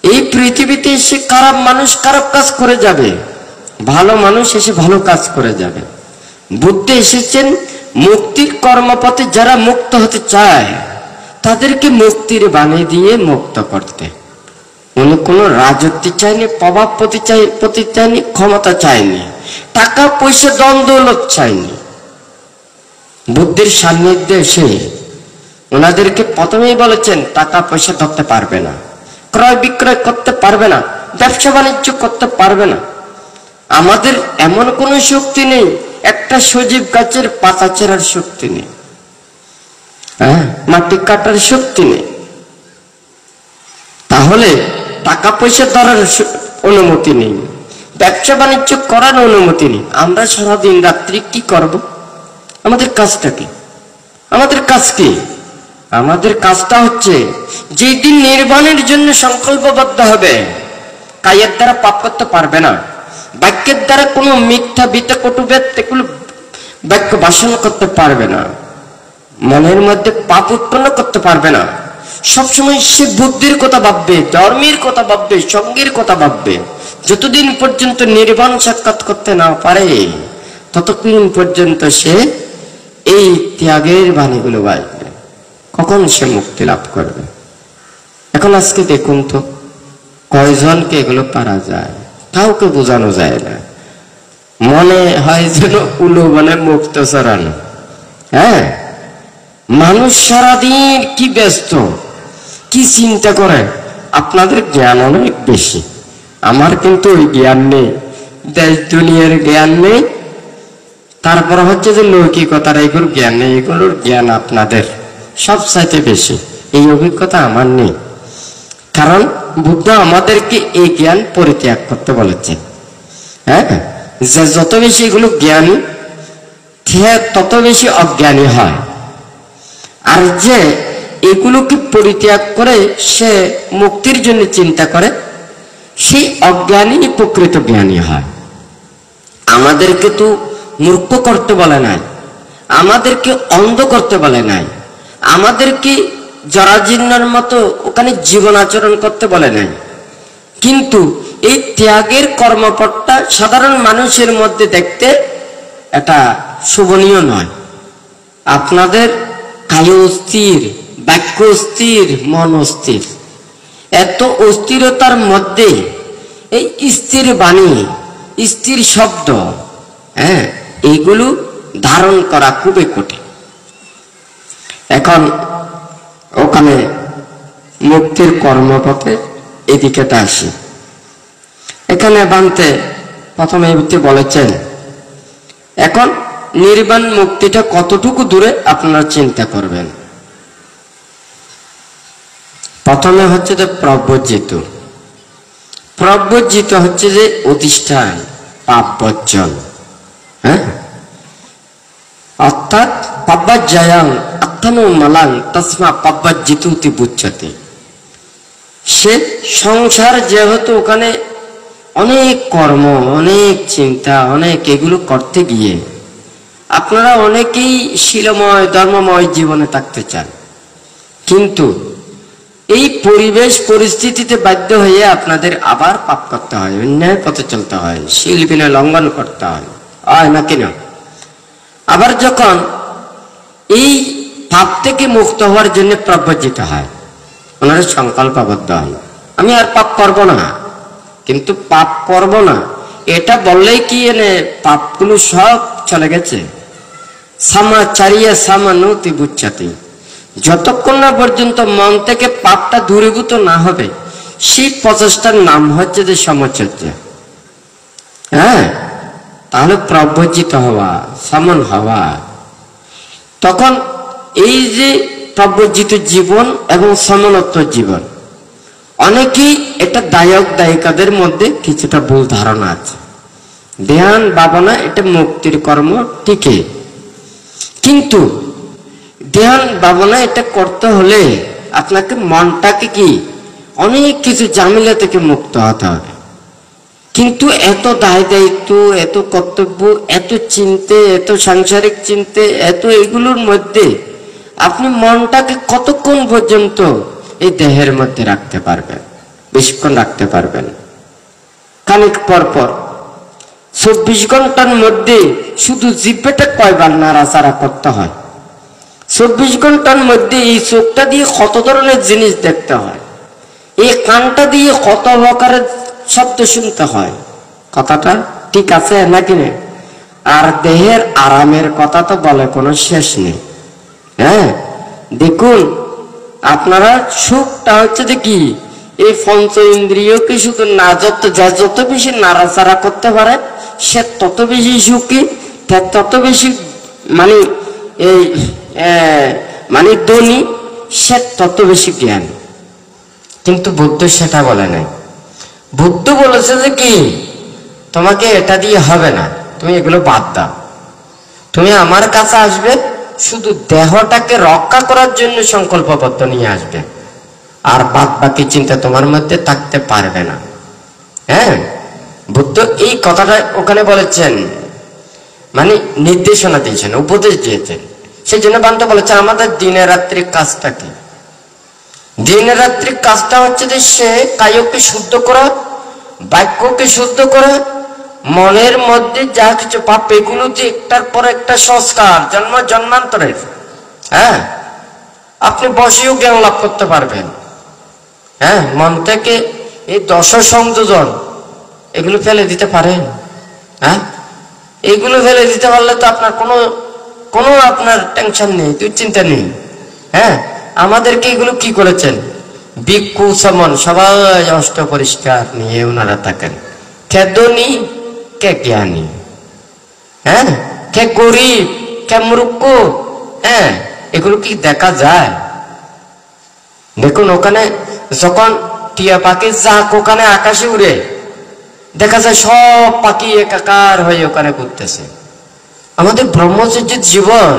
এই পৃথিবীতে এসে খারাপ মানুষ খারাপ কাজ করে যাবে, ভালো মানুষ এসে ভালো কাজ করে যাবে। বুদ্ধ এসেছেন মুক্তির কর্মপথে, যারা মুক্ত হতে চায় তাদেরকে মুক্তির বাণী দিয়ে মুক্ত করতে। উনি কোনো রাজত্ব চাইনি, প্রভাব প্রতি চাইনি, ক্ষমতা চাইনি, টাকা পয়সা ধন দৌলত চাইনি। বুদ্ধির সান্নিধ্যে এসে ওনাদেরকে প্রথমেই বলেছেন টাকা পয়সা ধরতে পারবে না, ক্রয় বিক্রয় করতে পারবে না, ব্যবসা বাণিজ্য করতে পারবে না। আমাদের এমন কোনো শক্তি নেই, একটা সজীব গাছের পাতা চেরার শক্তি নেই, হ্যাঁ, মাটি কাটার শক্তি নেই। তাহলে টাকা পয়সা ধরার অনুমতি নেই, ব্যবসা বাণিজ্য করার অনুমতি নেই। আমরা সারাদিন রাত্রি কি করব? আমাদের কাজটা কি? আমাদের কাজ কি? আমাদের কাজটা হচ্ছে যেদিন নির্বাণের জন্য সংকল্পবদ্ধ হবে, কায়ের দ্বারা পাপ করতে পারবে না, বাক্যের দ্বারা কোনো মিথ্যা বিতে কটুবেদ এগুলো বাক্য ভাষণ করতে পারবে না, মনের মধ্যে পাপ উৎপন্ন করতে পারবে না। সবসময় সে বুদ্ধির কথা ভাববে, ধর্মের কথা ভাববে, সঙ্গীর কথা ভাববে। যতদিন পর্যন্ত নির্বাণ সাক্ষাৎ করতে না পারে ততদিন পর্যন্ত সে এই ত্যাগের বাণীগুলো বাজবে। কখন সে মুক্তি লাভ করবে? এখন আজকে দেখুন তো কয়জনকে এগুলো পারা যায়? কাউকে বোঝানো যায় না। মনে হয় যেন উলু বলে মুক্ত চরানো। হ্যাঁ, মানুষ সারাদিন কি ব্যস্ত, কি চিন্তা করে। আপনাদের জ্ঞান অনেক বেশি, আমার কিন্তু ওই জ্ঞান নেই, দেশ দুনিয়ার জ্ঞান নেই, তারপর হচ্ছে যে লৌকিকতার এগুলোর জ্ঞান নেই, এগুলোর জ্ঞান আপনাদের সব চাইতে বেশি। এই অভিজ্ঞতা আমার নেই, কারণ বুদ্ধ আমাদেরকে এই জ্ঞান পরিত্যাগ করতে বলেছে। হ্যাঁ, যে যত বেশি এগুলো জ্ঞানী সে তত বেশি অজ্ঞানী হয়, আর যে এগুলোকে পরিত্যাগ করে সে মুক্তির জন্য চিন্তা করে সেই অজ্ঞানী প্রকৃত জ্ঞানী হয়। আমাদেরকে তো মূর্খ করতে বলে নাই, আমাদেরকে অন্ধ করতে বলে নাই, আমাদেরকে জরাজীর্ণের মতো ওখানে জীবন আচরণ করতে বলে নাই, কিন্তু এই ত্যাগের কর্মপটটা সাধারণ মানুষের মধ্যে দেখতে এটা শোভনীয় নয়। আপনাদের কায় অস্থির, বাক্য অস্থির, মন অস্থির, এত অস্থিরতার মধ্যে এই স্থির বাণী, স্থির শব্দ, হ্যাঁ, এইগুলো ধারণ করা খুবই কঠিন। এখন ওখানে মুক্তির কর্মপথে এদিকে আসি। এখানে বানতে প্রথমে বলেছেন, এখন নির্বাণ মুক্তিটা কতটুকু দূরে আপনারা চিন্তা করবেন। প্রথমে হচ্ছে যে প্রব্রজিত। প্রব্রজিত হচ্ছে যে অধিষ্ঠান, পাপ বর্জন। হ্যাঁ, অর্থাৎ পাব্বাজ্জায়াং আত্মানো মালাং তসমা পাব্বাজ্জিতুতি বুচ্ছতে। সে সংসার যেহেতু ওখানে অনেক কর্ম, অনেক চিন্তা, অনেক এগুলো করতে গিয়ে আপনারা অনেকেই শিলময় ধর্মময় জীবনে থাকতে চান, কিন্তু এই পরিবেশ পরিস্থিতিতে বাধ্য হয়ে আপনাদের আবার পাপ করতে হয়, অন্যায় পথে চলতে হয়, শিল বিনয় লঙ্ঘন করতে হয় নাকি না? আবার যখন এই পাপ থেকে মুক্ত হওয়ার জন্য প্রব্রজিত হয়, ওনারা সংকল্পবদ্ধ হয়, আমি আর পাপ করব না। কিন্তু পাপ করব না এটা বললেই কি এনে পাপগুলো সব চলে গেছে? সামা চারিয়া সামানুতি বুচ্ছাতি, যতক্ষণ না পর্যন্ত মন থেকে পাপটা দূরীভূত না হবে সেই প্রচেষ্টার নাম হচ্ছে যে সমচর্যা। হ্যাঁ, তাহলে প্রব্রজিত হওয়া, সমন হওয়া। তখন এই যে প্রব্রজিত জীবন এবং সমনত্ব জীবন, অনেকেই এটা দায়ক দায়িকাদের মধ্যে কিছুটা ভুল ধারণা আছে। ধ্যান ভাবনা এটা মুক্তির কর্ম ঠিকই, কিন্তু ধ্যান ভাবনা এটা করতে হলে আপনাকে মনটাকে কি অনেক কিছু ঝামেলা থেকে মুক্ত হতে হবে। কিন্তু এত দায় দায়িত্ব, এত কর্তব্য, এত চিন্তে, এত সাংসারিক চিন্তে, এত এগুলোর মধ্যে আপনি মনটাকে কতক্ষণ পর্যন্ত এই দেহের মধ্যে রাখতে পারবেন? বেশিক্ষণ রাখতে পারবেন? খানিক পর পর 24 ঘন্টার মধ্যে শুধু জিহ্বাটা কয়বার নাড়াচাড়া করতে হয়, 24 ঘন্টার মধ্যে এই চোখটা দিয়ে কত ধরনের জিনিস দেখতে হয়, এই কানটা দিয়ে কত প্রকারের শব্দ শুনতে হয়। কথাটা ঠিক আছে নাকি না? আর দেহের আরামের কথা তো বলে কোনো শেষ নেই। হ্যাঁ, দেখুন আপনারা সুখটা হচ্ছে যে কি, এই পঞ্চ ইন্দ্রিয়কে শুধু না যত বেশি নাড়াচাড়া করতে পারে সে তত বেশি সুখী, তত বেশি মানে এই মানে ধনী, সে তত বেশি জ্ঞান। কিন্তু বুদ্ধ সেটা বলে নাই। বুদ্ধ বলেছে যে কি, তোমাকে এটা দিয়ে হবে না, তুমি এগুলো বাদ দাও, তুমি আমার কাছে আসবে শুধু দেহটাকে রক্ষা করার জন্য সংকল্পবদ্ধ নিয়ে আসবে, আর বাদ বাকি চিন্তা তোমার মধ্যে থাকতে পারবে না। হ্যাঁ, বুদ্ধ এই কথাটা ওখানে বলেছেন, মানে নির্দেশনা দিয়েছেন, উপদেশ দিয়েছেন। সেই জন্য বান্ত বলেছে আমাদের দিনে রাত্রি কাজটা কি? দিনে রাত্রি কাজটা হচ্ছে যে সে কায়কে শুদ্ধ করা, বাক্যকে শুদ্ধ করা, মনের মধ্যে যা কিছু পাপ এগুলো যে একটার পর একটা সংস্কার জন্মান্তরের। হ্যাঁ, আপনি বসেও জ্ঞান লাভ করতে পারবেন। হ্যাঁ, মন থেকে এই 10 সংযোজন এগুলো ফেলে দিতে পারেন। হ্যাঁ, এইগুলো ফেলে দিতে পারলে তো আপনার কোনো কোনো আপনার টেনশন নেই, দুশ্চিন্তা নেই। হ্যাঁ, আমাদেরকে এগুলো কি করেছেন? ভিক্ষু সমন সবাই অষ্ট পরিষ্কার নিয়ে ওনারা থাকেন। কে ধনী, কে জ্ঞানী, হ্যাঁ, কে গরিব, কে মূর্খ, হ্যাঁ, এগুলো কি দেখা যায়? দেখুন ওখানে যখন টিয়া পাখি যাক ওখানে আকাশে উড়ে, দেখা যায় সব পাখি একাকার হয়ে ওখানে ঘুরতেছে। আমাদের ব্রহ্মচর্যের জীবন,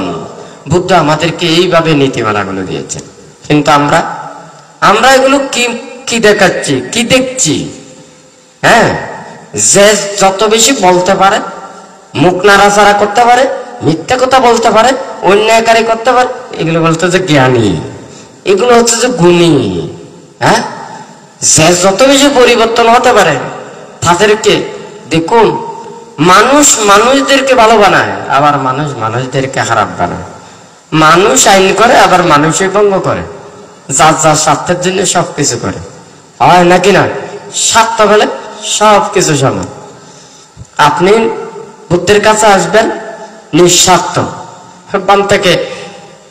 বুদ্ধ আমাদেরকে এইভাবে নীতিমালাগুলো দিয়েছেন। কিন্তু আমরা এগুলো কি কি দেখাচ্ছি, কি দেখছি? হ্যাঁ, যে যত বেশি বলতে পারে, মুখ নাড়াচাড়া করতে পারে, মিথ্যা কথা বলতে পারে, অন্যায়কারী করতে পারে, এগুলো বলতে যে জ্ঞানী, এগুলো হচ্ছে যে গুণী। হ্যাঁ, যে যত বেশি পরিবর্তন হতে পারে তাদেরকে দেখুন, মানুষ মানুষদেরকে ভালো বানায়, আবার মানুষ মানুষদেরকে খারাপ বানায়। মানুষ আইন করে, আবার মানুষই ভঙ্গ করে, যার যার স্বার্থের জন্য সবকিছু করে, হয় নাকি না? স্বার্থ হলে সবকিছু সমান। আপনি বুদ্ধের কাছে আসবেন নিঃস্বার্থ। বান থেকে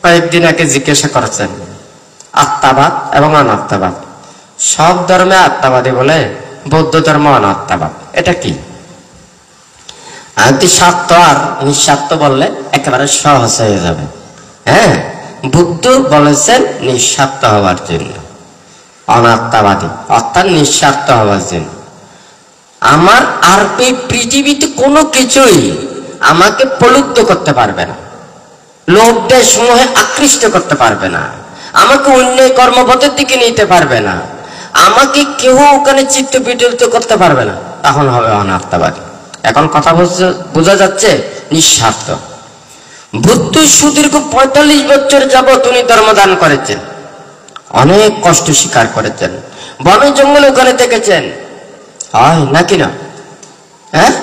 কয়েকদিন আগে জিজ্ঞাসা করেছেন আত্মাবাদ এবং অনাত্মাবাদ। সব ধর্মে আত্মাবাদী বলে, বৌদ্ধ ধর্ম অনাত্মাবাদ। এটা কি? স্বার্থ আর নিঃস্বার্থ বললে একেবারে সহজ হয়ে যাবে। হ্যাঁ, বুদ্ধ বলেছেন নিঃস্বার্থ হওয়ার জন্য, অনাত্মাবাদী অর্থাৎ নিঃস্বার্থ হওয়ার জন্য। আমার আর এই পৃথিবীতে কোনো কিছুই আমাকে প্রলুব্ধ করতে পারবে না, লোভ দেশ সমূহে আকৃষ্ট করতে পারবে না, আমাকে অন্যায় কর্মপথের দিকে নিতে পারবে না, আমাকে কেউ ওখানে চিত্ত বিচলিত করতে পারবে না, তখন হবে অনাত্মাবাদী। এখন কথা বোঝা যাচ্ছে? নিঃস্বার্থ। বুদ্ধ সুদীর্ঘ 45 বছর যাবৎ উনি ধর্মদান করেছেন, অনেক কষ্ট স্বীকার করেছেন, বনে জঙ্গলে ওখানে থেকেছেন, হয় নাকি না? হ্যাঁ,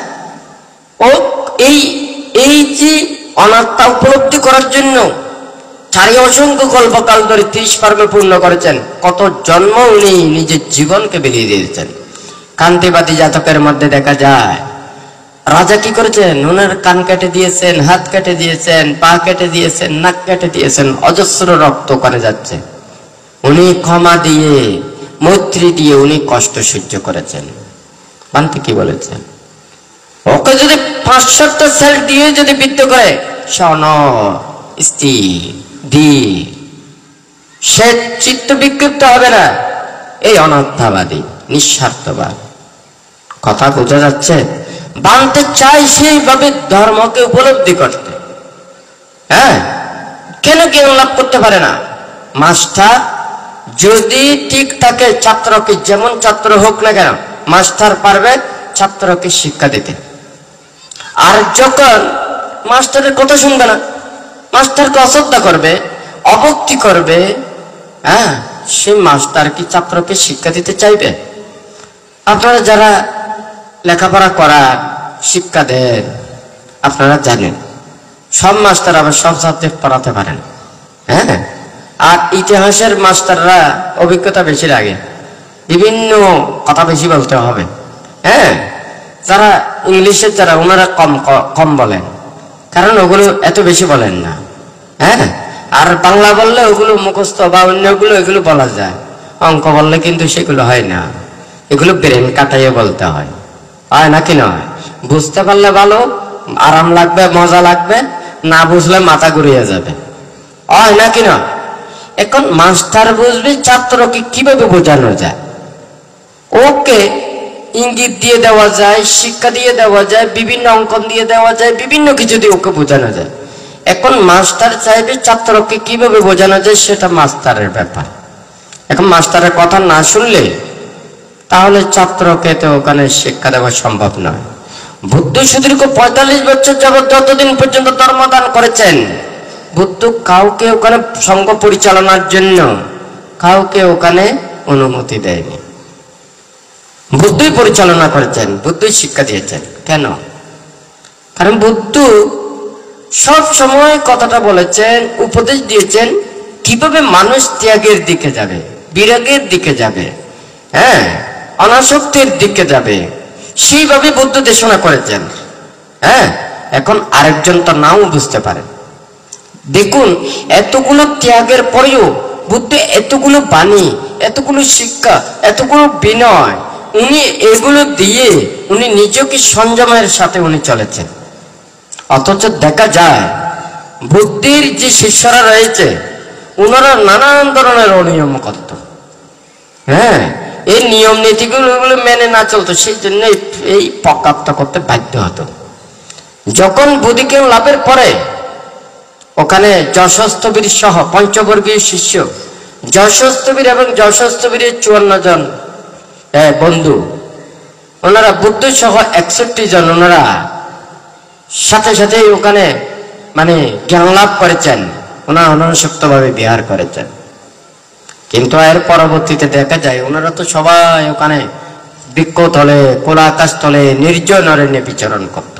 ও এই যে অনাত্মা উপলব্ধি করার জন্য চারি অসংখ্য কল্পকাল ধরে 30 পর্ব পূর্ণ করেছেন। কত জন্ম উনি নিজের জীবনকে বিলিয়ে দিয়েছেন। কান্তিবাদী জাতকের মধ্যে দেখা যায় রাজা কি করেছেন, ওনার কান কেটে দিয়েছেন, হাত কেটে দিয়েছেন, পা কেটে দিয়েছেন, নাক কেটে দিয়েছেন, অজস্র রক্ত ওখানে যাচ্ছে। উনি ক্ষমা দিয়ে, মৈত্রী দিয়ে উনি কষ্ট সহ্য করেছেন। কান্তি কি বলেছেন? ওকে যদি 500টা সেল দিয়ে যদি বিদ্ধ করে, সে চিত্ত বিক্ষিপ্ত হবে না। এই অনাত্মাবাদী, নিঃস্বার্থবাদ। কথা বোঝা যাচ্ছে? বানতে চাই সেইভাবে ধর্মকে উপলব্ধি করতে। হ্যাঁ, কেন জ্ঞান লাভ করতে পারে না? মাস্টার যদি ঠিক থাকে, ছাত্রকে যেমন ছাত্র হোক না কেন, মাস্টার পারবে ছাত্রকে শিক্ষা দিতে। আর যখন মাস্টারের কথা শুনবে না, মাস্টারকে অশ্রদ্ধা করবে, অভক্তি করবে, হ্যাঁ, সেই মাস্টার কি ছাত্রকে শিক্ষা দিতে চাইবে? আপনারা যারা লেখাপড়া করার, শিক্ষা দেন, আপনারা জানেন সব মাস্টার আবার সব সাবজেক্ট পড়াতে পারেন। হ্যাঁ, আর ইতিহাসের মাস্টাররা অভিজ্ঞতা বেশি লাগে, বিভিন্ন কথা বেশি বলতে হবে। হ্যাঁ, যারা ইংলিশের যারা ওনারা কম বলেন, কারণ ওগুলো এত বেশি বলেন না। হ্যাঁ, আর বাংলা বললে ওগুলো মুখস্থ বা অন্যগুলো এগুলো বলা যায়, অঙ্ক বললে কিন্তু সেগুলো হয় না, এগুলো ব্রেন কাটাইয়ে বলতে হয়, হয় নাকি নয়? বুঝতে পারলে ভালো, আরাম লাগবে, মজা লাগবে, না বুঝলে মাথা ঘুরিয়ে যাবে, হয় নাকি নয়? এখন মাস্টার বুঝবে ছাত্রকে কিভাবে বোঝানো যায়। ওকে ইঙ্গিত দিয়ে দেওয়া যায়, শিক্ষা দিয়ে দেওয়া যায়, বিভিন্ন অঙ্কন দিয়ে দেওয়া যায়, বিভিন্ন কিছু দিয়ে ওকে বোঝানো যায়। এখন মাস্টার চাইবে ছাত্রকে কিভাবে বোঝানো যায়, সেটা মাস্টারের ব্যাপার। এখন মাস্টারের কথা না শুনলে তাহলে ছাত্রকে তো ওখানে শিক্ষা দেওয়া সম্ভব নয়। বুদ্ধ সুদীর্ঘ 45 বছর যাবৎ যতদিন পর্যন্ত ধর্মদান করেছেন, বুদ্ধ কাউকে ওখানে সঙ্গ পরিচালনার জন্য কাউকে ওখানে অনুমতি দেয়নি। বুদ্ধই পরিচালনা করেছেন, বুদ্ধই শিক্ষা দিয়েছেন। কেন? কারণ বুদ্ধ সব সময় কথাটা বলেছেন, উপদেশ দিয়েছেন কিভাবে মানুষ ত্যাগের দিকে যাবে, বিরাগের দিকে যাবে, হ্যাঁ, অনাসক্তির দিকে যাবে, সেইভাবে বুদ্ধ দেশনা করেছেন। হ্যাঁ, এখন আরেকজন তো নাও বুঝতে পারে। দেখুন, এতগুলো ত্যাগের পরেও বুদ্ধ এতগুলো বাণী, এতগুলো শিক্ষা, এতগুলো বিনয়, উনি এগুলো দিয়ে উনি নিজেকে সংযমের সাথে উনি চলেছেন। অথচ দেখা যায় বুদ্ধির যে শিষ্যরা রয়েছে ওনারা নানান ধরনের অনিয়ম করত। হ্যাঁ, এই নিয়ম নীতিগুলো মেনে না চলতো, সেই জন্য এই পকাপ্ত করতে বাধ্য হতো। যখন বুদ্ধিকে লাভের পরে ওখানে যশস্তবীর সহ পঞ্চবর্গীয় শিষ্য, যশস্তবীর এবং যশস্তবীরের 54 জন বন্ধু, ওনারা বুদ্ধ সহ 61 জন, ওনারা সাথে সাথে ওখানে মানে জ্ঞান লাভ করেছেন, ওনারা অনাসক্তভাবে বিহার করেছেন। কিন্তু এর পরবর্তীতে দেখা যায় ওনারা তো সবাই ওখানে বৃক্ষতলে, খোলা আকাশ তলে নির্জন অরণ্যে বিচরণ করত।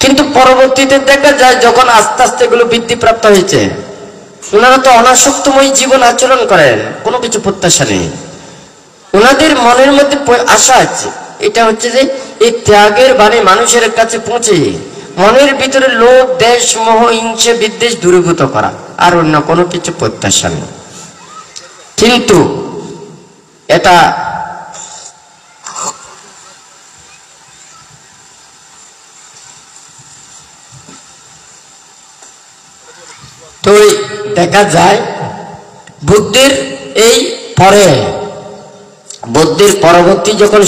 কিন্তু পরবর্তীতে দেখা যায় যখন আস্তে আস্তে এগুলো বৃদ্ধিপ্রাপ্ত হয়েছে, ওনারা তো অনাসক্তময় জীবন আচরণ করেন, কোনো কিছু প্রত্যাশা নেই। ওনাদের মনের মধ্যে আশা আছে, এটা হচ্ছে যে এই ত্যাগের বাণী মানুষের কাছে পৌঁছে মনের ভিতরে লোভ, দেশ, মোহ, হিংসা, বিদ্বেষ দূরীভূত করা, আর অন্য কোনো কিছু প্রত্যাশা নেই। কিন্তু এটা তো দেখা যায় বুদ্ধির এই পরে, বুদ্ধির পরবর্তী যখন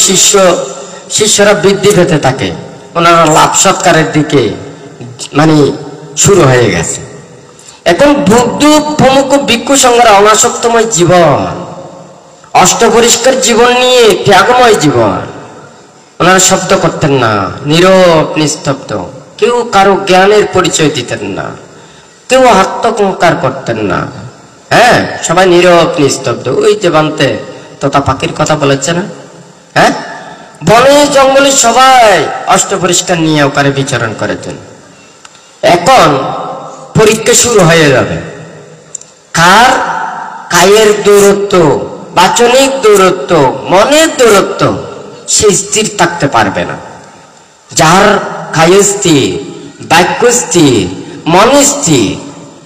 শিষ্যরা বৃদ্ধি পেতে থাকে, ওনারা লাভ সৎকারের দিকে মানে শুরু হয়ে গেছে। এখন বুদ্ধ প্রমুখ ভিক্ষু সংঘরা অনাসক্তময় জীবন, অষ্টপরিষ্কার জীবন নিয়ে ত্যাগময় জীবন, ওনারা শব্দ করতেন না, নীরব নিস্তব্ধ, কেউ কারো জ্ঞানের পরিচয় দিতেন না, কেউ আত্মকঙ্কার করতেন না। হ্যাঁ, সবাই নীরব নিস্তব্ধ। ওই যে বানতে তোতা পাখির কথা বলেছে না, হ্যাঁ, বনে জঙ্গলে সবাই অষ্টপরিষ্কার নিয়ে ওখানে বিচরণ করেছেন। এখন পরীক্ষা শুরু হয়ে যাবে, কার কায়ের দূরত্ব, বাচনিক দূরত্ব, মনের দূরত্ব, সে স্থির থাকতে পারবে না। যার কায় স্থির, বাক্য স্থির, মন স্থির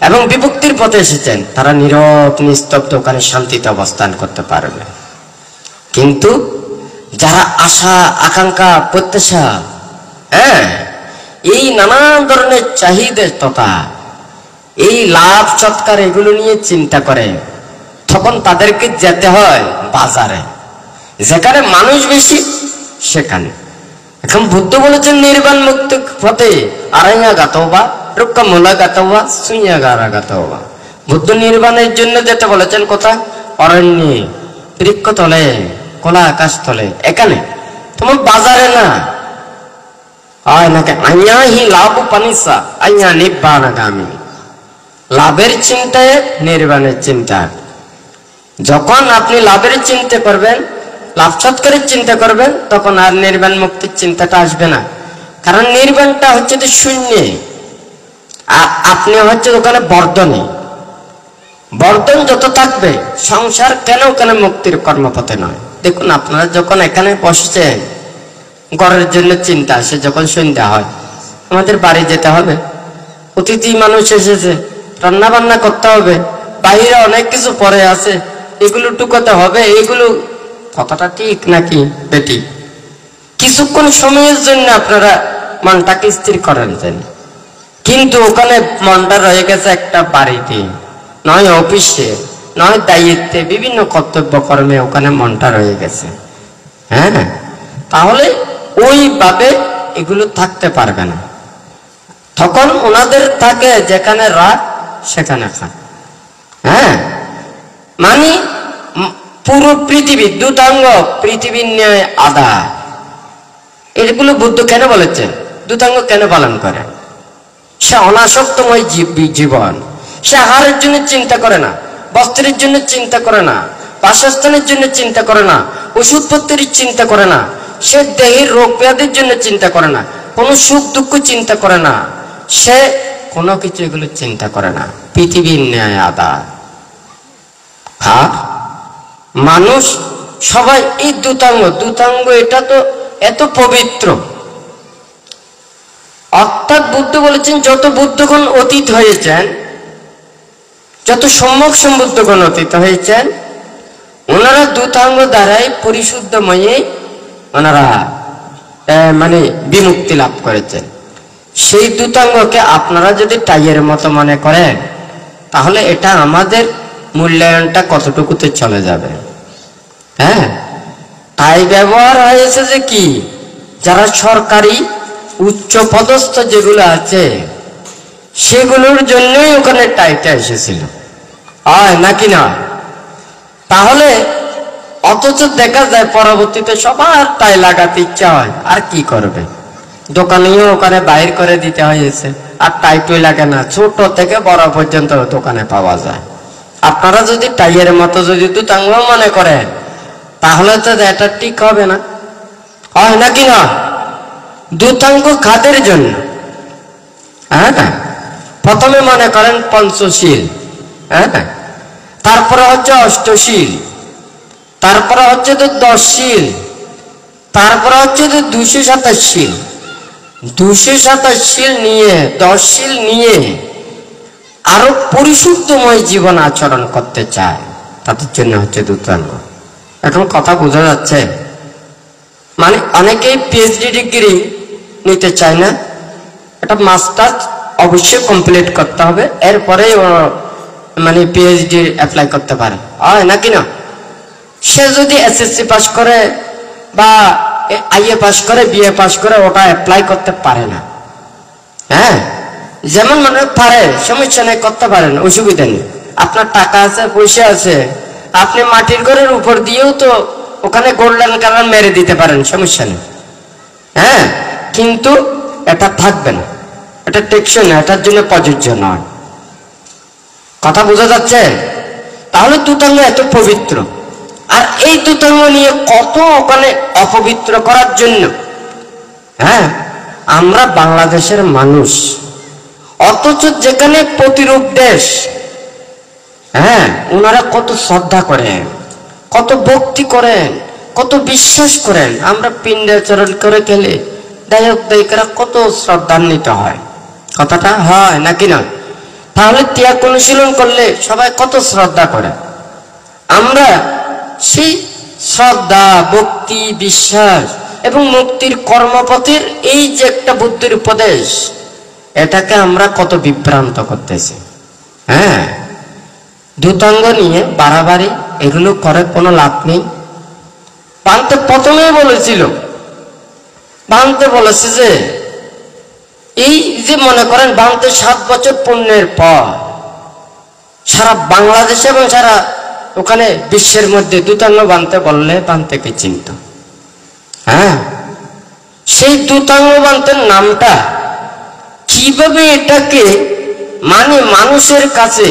এবং বিভক্তির পথে এসেছেন, তারা নীরব নিস্তব্ধ ওখানে শান্তিতে অবস্থান করতে পারবে। কিন্তু যারা আশা, আকাঙ্ক্ষা, প্রত্যাশা, হ্যাঁ, এই নানান ধরনের চাহিদা তথা এই লাভ সৎকার এগুলো নিয়ে চিন্তা করে, তখন তাদেরকে যেতে হয় বাজারে, যেখানে মানুষ বেশি সেখানে। এখন বুদ্ধ বলেছেন নির্বাণ মুক্ত পথে আড়াইয়া গাতবা, রুক্কা মোলা গাতবা, সুইয়া গারা গাতবা। বুদ্ধ নির্বাণের জন্য যেতে বলেছেন কোথায়? অরণ্যে, বৃক্ষতলে, খোলা আকাশ তলে, এখানে, তোমার বাজারে না। হয় নাকি আইয়া হি লাভ পানিসা আইয়া নিব্বান গামী। লাভের চিন্তায় নির্বাণের চিন্তা। যখন আপনি লাভের চিন্তা করবেন, লাভ সৎকারের চিন্তা করবেন, তখন আর নির্বাণ মুক্তির চিন্তাটা আসবে না। কারণ নির্বাণটা হচ্ছে যে শূন্যে, আপনি হচ্ছে ওখানে বর্ধনে। বর্ধন যত থাকবে সংসার কেন ওখানে মুক্তির কর্মপথে নয়। দেখুন, আপনারা যখন এখানে বসছেন, ঘরের জন্য চিন্তা আসে যখন সন্ধ্যা হয়, আমাদের বাড়ি যেতে হবে, অতিথি মানুষ এসেছে, রান্না বান্না করতে হবে, বাইরে অনেক কিছু পরে আছে, এগুলো টুকাতে হবে। এগুলো কথাটা ঠিক নাকি বেটি? কিছুক্ষণ সময়ের জন্য আপনারা মনটাকে স্থির করেন দেন, কিন্তু ওখানে মনটা রয়ে গেছে একটা বাড়িতে, নয় অফিসে, নয় দায়িত্বে, বিভিন্ন কর্তব্য কর্মে ওখানে মনটা রয়ে গেছে। হ্যাঁ, তাহলে ওইভাবে এগুলো থাকতে পারবে না। তখন ওনাদের থাকে যেখানে রাত সেখানে খান। হ্যাঁ, মানে পুরো পৃথিবী দুতাঙ্গ, পৃথিবীর ন্যায় আদা। এগুলো বুদ্ধ কেন বলেছেন? দুতাঙ্গ কেন পালন করে? সে অনাসক্তময় জীবন। সে আহারের জন্য চিন্তা করে না, বস্ত্রের জন্য চিন্তা করে না, বাসস্থানের জন্য চিন্তা করে না, ওষুধপত্রের চিন্তা করে না, সে দেহের রোগ ব্যাধির জন্য চিন্তা করে না, কোনো সুখ দুঃখ চিন্তা করে না, সে কোনো কিছু এগুলো চিন্তা করে না। পৃথিবীর ন্যায় আদা। মানুষ সবাই এই দুতাঙ্গ, দুতাঙ্গ এটা তো এত পবিত্র। অর্থাৎ বুদ্ধ বলেছেন যত বুদ্ধগণ অতীত হয়েছেন, যত সম্যক সম্বুদ্ধগণ অতীত হয়েছেন, ওনারা দূতাঙ্গ দ্বারাই পরিশুদ্ধময়ে ওনারা মানে বিমুক্তি লাভ করেছেন। সেই দূতাঙ্গকে আপনারা যদি টাইয়ের মতো মনে করেন, তাহলে এটা আমাদের মূল্যায়নটা কতটুকুতে চলে যাবে। হ্যাঁ, টাই ব্যবহার হয়েছে যে কি, যারা সরকারি উচ্চ পদস্থ যেগুলো আছে সেগুলোর জন্যই ওখানে টাইটা এসেছিল, হয় নাকি না? তাহলে অথচ দেখা যায় পরবর্তীতে সবার টাই লাগাতে ইচ্ছা হয়, আর কি করবে, দোকানেও ওখানে বাইর করে দিতে হয়েছে, আর টাই টুই লাগে না, ছোট থেকে বড় পর্যন্ত দোকানে পাওয়া যায়। আপনারা যদি টাইয়ের মতো যদি দূতাঙ্গ মনে করেন, তাহলে তো এটা ঠিক হবে না, হয় নাকি না? দূতাঙ্গ কাদের জন্য? হ্যাঁ, প্রথমে মনে করেন পঞ্চশীল, হ্যাঁ, তারপরে হচ্ছে অষ্টশীল, তারপরে হচ্ছে তো 10 শীল, তারপরে হচ্ছে তো 227 শীল। 227 শীল নিয়ে 10 শীল নিয়ে আরো পরিশুদ্ধময় জীবন আচরণ করতে চায়, তাদের জন্য হচ্ছে দূতাঙ্গ। এখন কথা বোঝা যাচ্ছে? মানে অনেকেই পিএইচডি ডিগ্রি নিতে চায় না, এটা মাস্টার্স অবশ্যই কমপ্লিট করতে হবে, এরপরে মানে পিএইচডি অ্যাপ্লাই করতে পারে, হয় নাকি না? সে যদি এসএসসি পাস করে বা আইএ পাস করে, বিএ পাস করে, ওটা অ্যাপ্লাই করতে পারে না। হ্যাঁ, যেমন মানে পারে, সমস্যা নেই, করতে পারেন, অসুবিধা নেই। আপনার টাকা আছে, পয়সা আছে, আপনি মাটির ঘরের উপর দিয়েও তো ওখানে গোল্ডেন কালার মেরে দিতে পারেন, সমস্যা নেই। হ্যাঁ, কিন্তু এটা থাকবে না, এটা টেকসই না, এটার জন্য প্রযোজ্য নয়। কথা বোঝা যাচ্ছে? তাহলে দূতাঙ্গ এত পবিত্র, আর এই দূতাঙ্গ নিয়ে কত ওখানে অপবিত্র করার জন্য। হ্যাঁ, আমরা বাংলাদেশের মানুষ, অথচ যেখানে প্রতিরূপ দেশ, হ্যাঁ, ওনারা কত শ্রদ্ধা করেন, কত ভক্তি করেন, কত বিশ্বাস করেন। আমরা পিণ্ডাচরণ করে গেলে দায়ক দায়িকারা কত শ্রদ্ধান্বিত হয়, কথাটা হয় নাকি না? তাহলে ত্যাগ অনুশীলন করলে সবাই কত শ্রদ্ধা করে। আমরা সেই শ্রদ্ধা, ভক্তি, বিশ্বাস এবং মুক্তির কর্মপথের এই যে একটা বুদ্ধির উপদেশ, এটাকে আমরা কত বিভ্রান্ত করতেছি। হ্যাঁ, দূতাঙ্গ নিয়ে বাড়াবাড়ি এগুলো করে কোনো লাভ নেই। বানতে প্রথমেই বলেছিল, বানতে বলেছে যে এই যে মনে করেন বানতে 7 বছর পূর্ণের পর সারা বাংলাদেশ এবং সারা ওখানে বিশ্বের মধ্যে দূতাঙ্গ বানতে বললে বানতেকে চিনত। হ্যাঁ, সেই দূতাঙ্গ বানতের নামটা কিভাবে এটাকে মানে মানুষের কাছে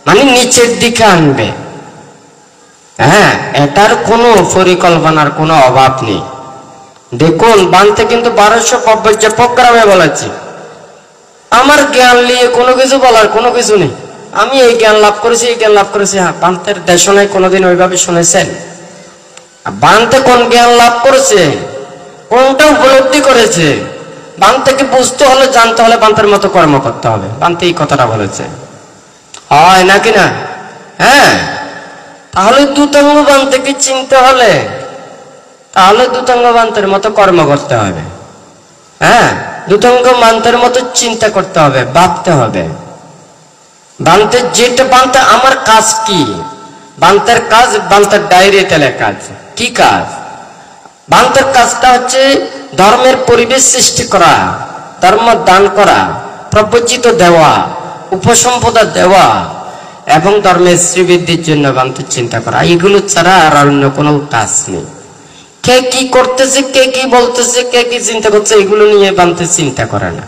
মানে নিচের দিকে আনবে, হ্যাঁ, এটার কোনো পরিকল্পনার কোনো অভাব নেই। দেখুন, বানতে কিন্তু 1252 প্রোগ্রামে বলেছি, আমার জ্ঞান নিয়ে কোনো কিছু বলার কোনো কিছু নেই, আমি এই জ্ঞান লাভ করেছি, এই জ্ঞান লাভ করেছি। হ্যাঁ, বানতের দেশনায় কোনোদিন ওইভাবে শুনেছেন? বানতে কোন জ্ঞান লাভ করেছে, কোনটা উপলব্ধি করেছে? বানতেকে বুঝতে হলে, জানতে হলে বানতের মতো কর্ম করতে হবে। বানতে এই কথাটা বলেছে, হয় নাকি না? হ্যাঁ, তাহলে দূতাঙ্গ বানতেকে চিনতে হলে তাহলে দূতাঙ্গ বান্তের মতো কর্ম করতে হবে। হ্যাঁ, দূতাঙ্গ বান্তের মতো চিন্তা করতে হবে, ভাবতে হবে। বান্তের যেটা বান্তে আমার কাজ কি, বান্তের কাজ বান্তের ডায়েরিতে লেখা আছে। কি কাজ? বান্তের কাজটা হচ্ছে ধর্মের পরিবেশ সৃষ্টি করা, ধর্ম দান করা, প্রবচিত দেওয়া, উপসম্পদা দেওয়া এবং ধর্মের শ্রীবৃদ্ধির জন্য বান্তের চিন্তা করা। এগুলো ছাড়া আর অন্য কোনো কাজ নেই। কে কি করতেছে, কে কি বলতেছে, কে কি চিন্তা করছে, এগুলো নিয়ে বানতে চিন্তা করে না।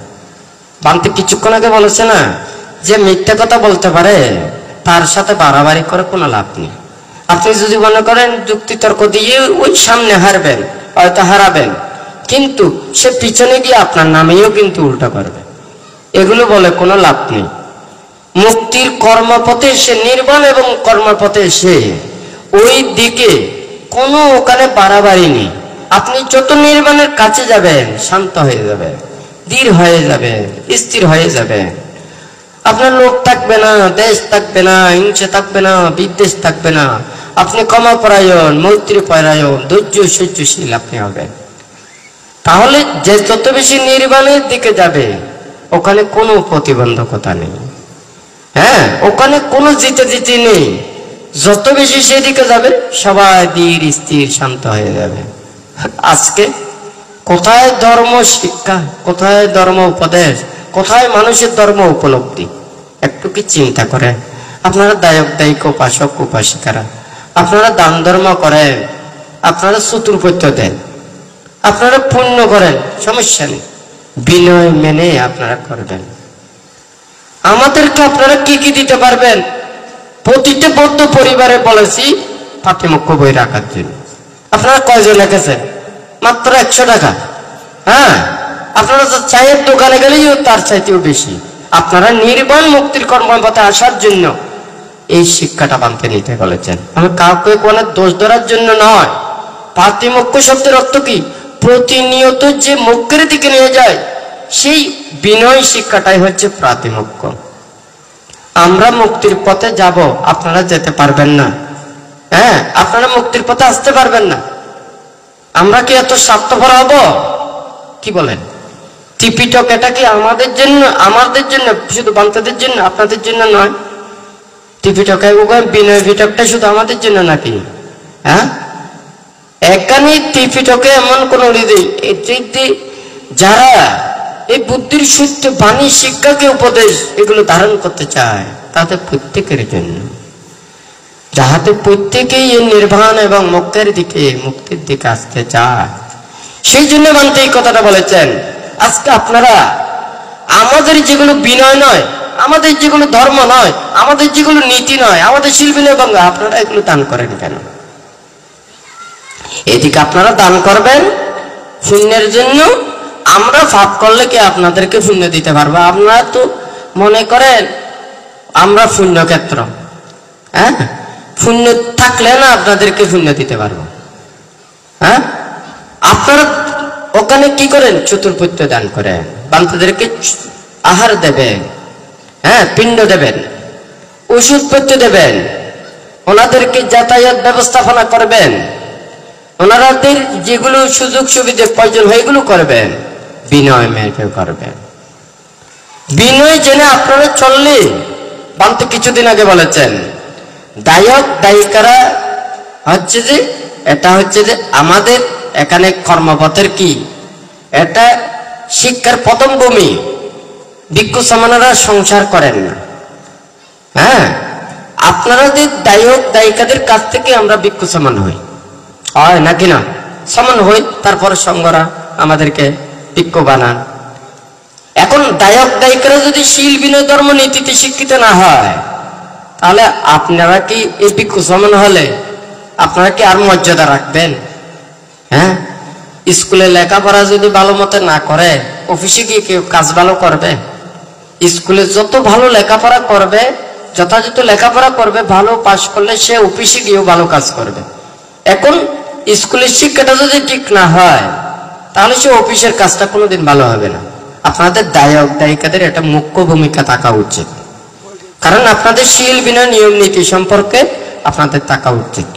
বানতে কিছুক্ষণ আগে বলেছে না, যে মিথ্যা কথা বলতে পারে তার সাথে বাড়াবাড়ি করে কোনো লাভ নেই। আপনি যদি মনে করেন যুক্তি তর্ক দিয়ে ওই সামনে হারবেন, হয়তো হারাবেন, কিন্তু সে পিছনে গিয়ে আপনার নামেও কিন্তু উল্টা করবে। এগুলো বলে কোনো লাভ নেই। মুক্তির কর্মপথে সে, নির্বাণ এবং কর্মপথে সে, ওই দিকে কোনো ওখানে বাড়াবাড়ি নেই। আপনি যত নির্বাণের কাছে যাবেন শান্ত হয়ে যাবে, ধীর হয়ে যাবে, স্থির হয়ে যাবে। আপনার লোভ থাকবে না, দেশ থাকবে না, হিংসা থাকবে না, বিদ্বেষ থাকবে না। আপনি ক্ষমাপরায়ণ, মৈত্রীপরায়ণ, ধৈর্য সহ্যশীল আপনি হবেন। তাহলে যে যত বেশি নির্বাণের দিকে যাবে ওখানে কোনো প্রতিবন্ধকতা নেই। হ্যাঁ, ওখানে কোনো জিতে জিতে নেই। যত বেশি সেদিকে যাবে সবাই ধীর স্থির শান্ত হয়ে যাবে। আজকে কোথায় ধর্ম শিক্ষা, কোথায় ধর্ম উপদেশ, কোথায় মানুষের ধর্ম উপলব্ধি? একটু কি চিন্তা করেন? আপনারা দায়ক দায়িক উপাসক উপাসিকারা, আপনারা দান ধর্ম করেন, আপনারা চতুর্পত্য দেন, আপনারা পুণ্য করেন, সমস্যা নেই, বিনয় মেনে আপনারা করবেন। আমাদেরকে আপনারা কি কি দিতে পারবেন? প্রতিটা বৌদ্ধ পরিবারে বলেছি পাতিমুখ্য বই রাখার জন্য। আপনারা কয়জন রেখেছেন? মাত্র 100 টাকা। হ্যাঁ, আপনারা তো চায়ের দোকানে গেলেও তার চাইতেও বেশি। আপনারা নির্বাণ মুক্তির কর্মপথে আসার জন্য এই শিক্ষাটা বানতে নিতে বলেছেন। আমি কাউকে কোনো দোষ ধরার জন্য নয়। পাতিমুখ্য শব্দের অর্থ কি? প্রতিনিয়ত যে মুক্তির দিকে নিয়ে যায় সেই বিনয় শিক্ষাটাই হচ্ছে প্রাতিমুখ্য। আমরা মুক্তির পথে যাব, আপনারা যেতে পারবেন না। হ্যাঁ, আপনারা মুক্তির পথে আসতে পারবেন না। আমরা কি এত স্বার্থপর হব? কি বলেন? ত্রিপিটক এটা কি আমাদের জন্য, শুধু বান্তাদের জন্য, আপনাদের জন্য নয়? ত্রিপিটক বিনয় পিটকটা শুধু আমাদের জন্য নাকি? হ্যাঁ, এখানে ত্রিপিটকে এমন কোন যারা এই বুদ্ধির সত্য বাণী শিক্ষাকে উপদেশ এগুলো ধারণ করতে চায় তাদের প্রত্যেকের জন্য, যাহাতে প্রত্যেকেই এই নির্বাণ এবং মুক্তির দিকে আসতে চায়। সেই জন্য বান্তে এই কথাটা বলেছেন। আজকে আপনারা আমাদের যেগুলো বিনয় নয়, আমাদের যেগুলো ধর্ম নয়, আমাদের যেগুলো নীতি নয়, আমাদের শিল্পী নয় গঙ্গা, আপনারা এগুলো দান করেন কেন? এদিকে আপনারা দান করবেন পুণ্যের জন্য। আমরা পাপ করলে কি আপনাদেরকে পুণ্য দিতে পারবো? আপনারা তো মনে করেন আমরা পুণ্যক্ষেত্র। হ্যাঁ, পুণ্য থাকলে না আপনাদেরকে পুণ্য দিতে পারবো। হ্যাঁ, আপনারা ওখানে কি করেন? চতুর্পত্য দান করেন, বান্তাদেরকে আহার দেবেন, হ্যাঁ, পিণ্ড দেবেন, ওষুধপত্র দেবেন, ওনাদেরকে যাতায়াত ব্যবস্থাপনা করবেন, ওনাদের যেগুলো সুযোগ সুবিধা প্রয়োজন হয় এগুলো করবেন, বিনয় মেনে করবেন। বিনয় জেনে আপনারা চললে বান্তে কিছুদিন আগে বলেছেন দায়ক দায়িকারা হচ্ছে যে এটা হচ্ছে যে আমাদের এখানে কর্মপথের কি এটা শিক্ষার প্রথম ভূমি। ভিক্ষু সমানেরা সংসার করেন না। হ্যাঁ, আপনারা যে দায়ক দায়িকাদের কাছ থেকে আমরা ভিক্ষু সমান হই, হয় নাকি না? সমান হই, তারপর সঙ্গরা আমাদেরকে ভিক্ষু বানান। এখন দায়ক দায়িকারা যদি শীল বিনয় ধর্ম নীতিতে শিক্ষিত না হয় তাহলে আপনারা কি এই ভিক্ষু সমান হলে আপনারা কি আর মর্যাদা রাখবেন? হ্যাঁ, স্কুলে লেখাপড়া যদি ভালো মতো না করে অফিসে গিয়ে কেউ কাজ ভালো করবে? স্কুলে যত ভালো লেখাপড়া করবে, যথাযথ লেখাপড়া করবে, ভালো পাশ করলে সে অফিসে গিয়েও ভালো কাজ করবে। এখন স্কুলের শিক্ষাটা যদি ঠিক না হয় তাহলে সে অফিসের কাজটা কোনোদিন ভালো হবে না। আপনাদের দায়ক দায়িকাদের একটা মুখ্য ভূমিকা থাকা উচিত, কারণ আপনাদের শীল বিনয় নিয়ম নীতি সম্পর্কে আপনাদের থাকা উচিত।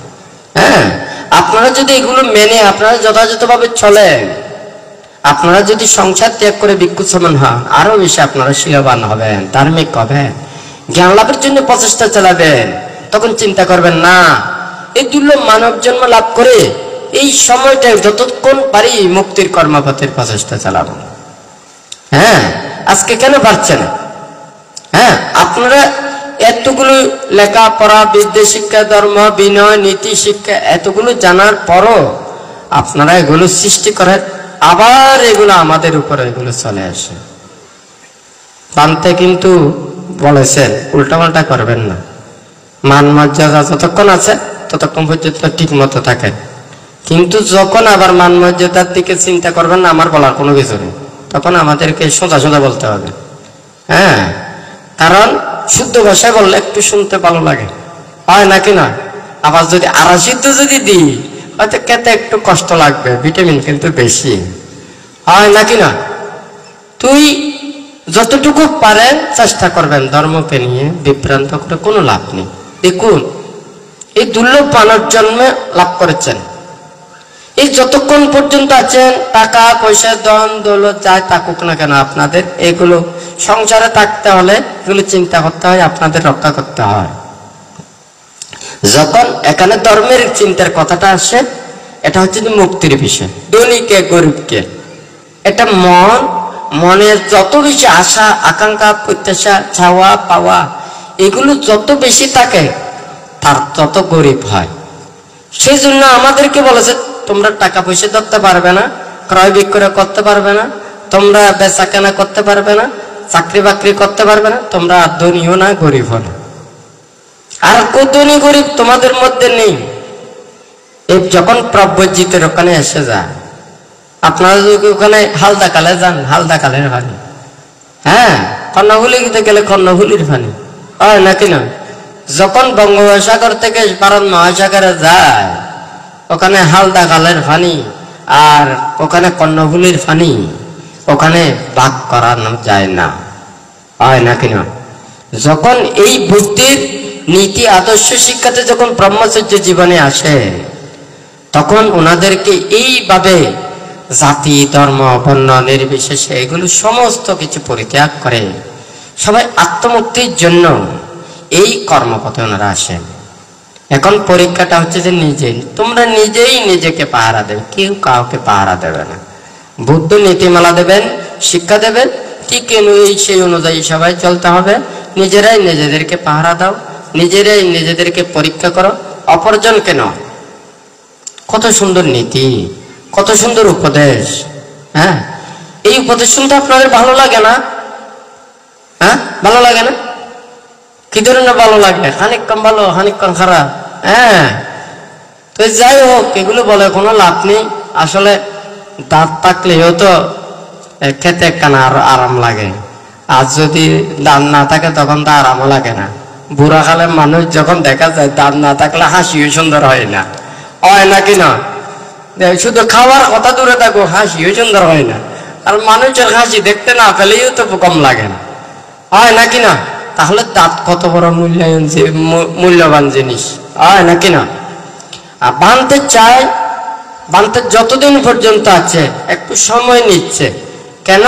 হ্যাঁ, আপনারা যদি এগুলো মেনে আপনারা যথাযথভাবে চলেন, আপনারা যদি সংসার ত্যাগ করে ভিক্ষু সমান হন, আরো বেশি আপনারা শীলবান হবেন, ধার্মিক হবেন, জ্ঞান লাভের জন্য প্রচেষ্টা চালাবেন। তখন চিন্তা করবেন না এই দুর্লভ মানব জন্ম লাভ করে এই সময়টা যতক্ষণ পারি মুক্তির কর্মপথের প্রচেষ্টা চালাবো। হ্যাঁ, আজকে কেন পারছে না? হ্যাঁ, আপনারা এতগুলো লেখাপড়া, বিদ্যা শিক্ষা, ধর্ম বিনয় নীতি শিক্ষা এতগুলো জানার পরও আপনারা এগুলো সৃষ্টি করেন, আবার এগুলো আমাদের উপরে এগুলো চলে আসে। বানতে কিন্তু বলেছেন উল্টাপাল্টা করবেন না। মান মর্যাদা যতক্ষণ আছে ততক্ষণ পর্যন্ত ঠিক মতো থাকেন, কিন্তু যখন আবার মান মর্যাদার দিকে চিন্তা করবেন না, আমার বলার কোনো কিছু নেই, তখন আমাদেরকে সোজা সোজা বলতে হবে। হ্যাঁ, কারণ শুদ্ধ ভাষায় বললে একটু শুনতে ভালো লাগে, হয় নাকি না? আবার যদি আরাসিদ্ধ যদি দিই হয়তো খেতে একটু কষ্ট লাগবে, ভিটামিন কিন্তু বেশি, হয় নাকি না? তুই যতটুকু পারেন চেষ্টা করবেন ধর্মকে নিয়ে বিভ্রান্ত করে কোনো লাভ নেই। দেখুন এই দুর্লভ মানব জন্মে লাভ করেছেন, এই যতক্ষণ পর্যন্ত আছেন টাকা পয়সা ধন দৌলত যাই থাকুক না কেন, আপনাদের এগুলো সংসারে থাকতে হলে এগুলো চিন্তা করতে হয়, আপনাদের রক্ষা করতে হয়। যখন এখানে ধর্মের চিন্তার কথাটা আসে, এটা হচ্ছে মুক্তির বিষয়, ধনীকে গরিবকে, এটা মনের যত বেশি আশা আকাঙ্ক্ষা প্রত্যাশা চাওয়া পাওয়া এগুলো যত বেশি থাকে তার তত গরিব হয়। সেই জন্য আমাদেরকে বলেছে তোমরা টাকা পয়সা ধরতে পারবে না, ক্রয় বিক্রয় করতে পারবে না, তোমরা বেচা কেনা করতে পারবে না, চাকরি বাকরি করতে পারবে না, তোমরা ধনীও না গরিবও না। আর ধনী গরিব তোমাদের মধ্যে নেই। যখন প্রব্রজিতের ওখানে এসে যায়, আপনারা যদি ওখানে হালদা কালে যান, হালদা কালের পানি, হ্যাঁ কর্ণফুলি গেলে কর্ণফুলির পানি হয় নাকি না? যখন বঙ্গোপসাগর থেকে ভারত মহাসাগরে যায়, ওখানে হালদা কালের পানি আর ওখানে কর্ণফুলির পানি, ওখানে ভাগ করানো যায় না, হয় নাকি না? যখন এই বুদ্ধির নীতি আদর্শ শিক্ষাতে যখন ব্রহ্মচর্য জীবনে আসে, তখন ওনাদেরকে এইভাবে জাতি ধর্ম বর্ণ নির্বিশেষে এগুলো সমস্ত কিছু পরিত্যাগ করে সবাই আত্মমুক্তির জন্য এই কর্মপথে ওনারা আসেন। এখন পরীক্ষাটা হচ্ছে যে তোমরা নিজেই নিজেকে পাহারা দেবে, কেউ কাউকে পাহারা দেবে না। বুদ্ধ নীতিমালা দেবেন, শিক্ষা দেবেন, ঠিক সেই অনুযায়ী সবাই চলতে হবে। নিজেরাই নিজেদেরকে পাহারা দাও, নিজেরাই নিজেদেরকে পরীক্ষা করো, অপরজনকে নয়। কত সুন্দর নীতি, কত সুন্দর উপদেশ। হ্যাঁ, এই উপদেশ শুনতে আপনাদের ভালো লাগে না? হ্যাঁ, ভালো লাগে না? কি ধরনের ভালো লাগে? খানিকক্ষণ ভালো, খানিকক্ষণ খারাপ। হ্যাঁ, তো যাই হোক, এগুলো বলে কোনো লাভ নেই। আসলে দাঁত থাকলেও তো খেতে একখানা আরাম লাগে, আর যদি দাঁত না থাকে তখন তো আরামও লাগে না। বুড়া কালে মানুষ যখন দেখা যায় দাঁত না থাকলে হাসিও সুন্দর হয় না, হয় নাকি না? শুধু খাওয়ার কথা দূরে থাকো, হাসিও সুন্দর হয় না। আর মানুষের হাসি দেখতে না পেলেও তো কম লাগে না, হয় নাকি না? তাহলে দাঁত কত বড় মূল্যবান জিনিস, হয় নাকি না? আর বানতে চায়, বানতে যতদিন পর্যন্ত আছে একটু সময় নিচ্ছে। কেন?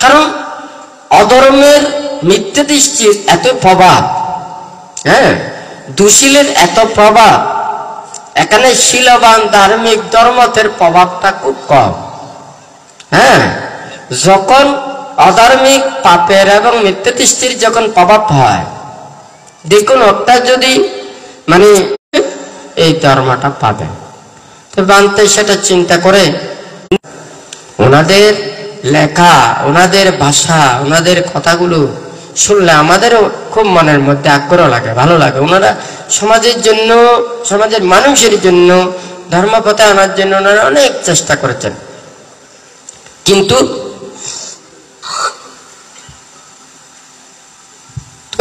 কারণ অধর্মের মিথ্যে দৃষ্টির এত প্রভাব, হ্যাঁ, দুশীলের এত প্রভাব, এখানে শীলবান ধার্মিক ধর্মতের প্রভাবটা খুব কম। হ্যাঁ, যখন অধার্মিক পাপের এবং মিথ্যে দৃষ্টির যখন প্রভাব হয়, দেখুন ওটা যদি মানে এই ধর্মটা পাবে, তো বানতে সেটা চিন্তা করে ওনাদের লেখা, ওনাদের ভাষা, ওনাদের কথাগুলো শুনলে আমাদেরও খুব মনের মধ্যে আগ্রহ লাগে, ভালো লাগে। ওনারা সমাজের জন্য, সমাজের মানুষের জন্য ধর্মপথে আনার জন্য ওনারা অনেক চেষ্টা করেছেন। কিন্তু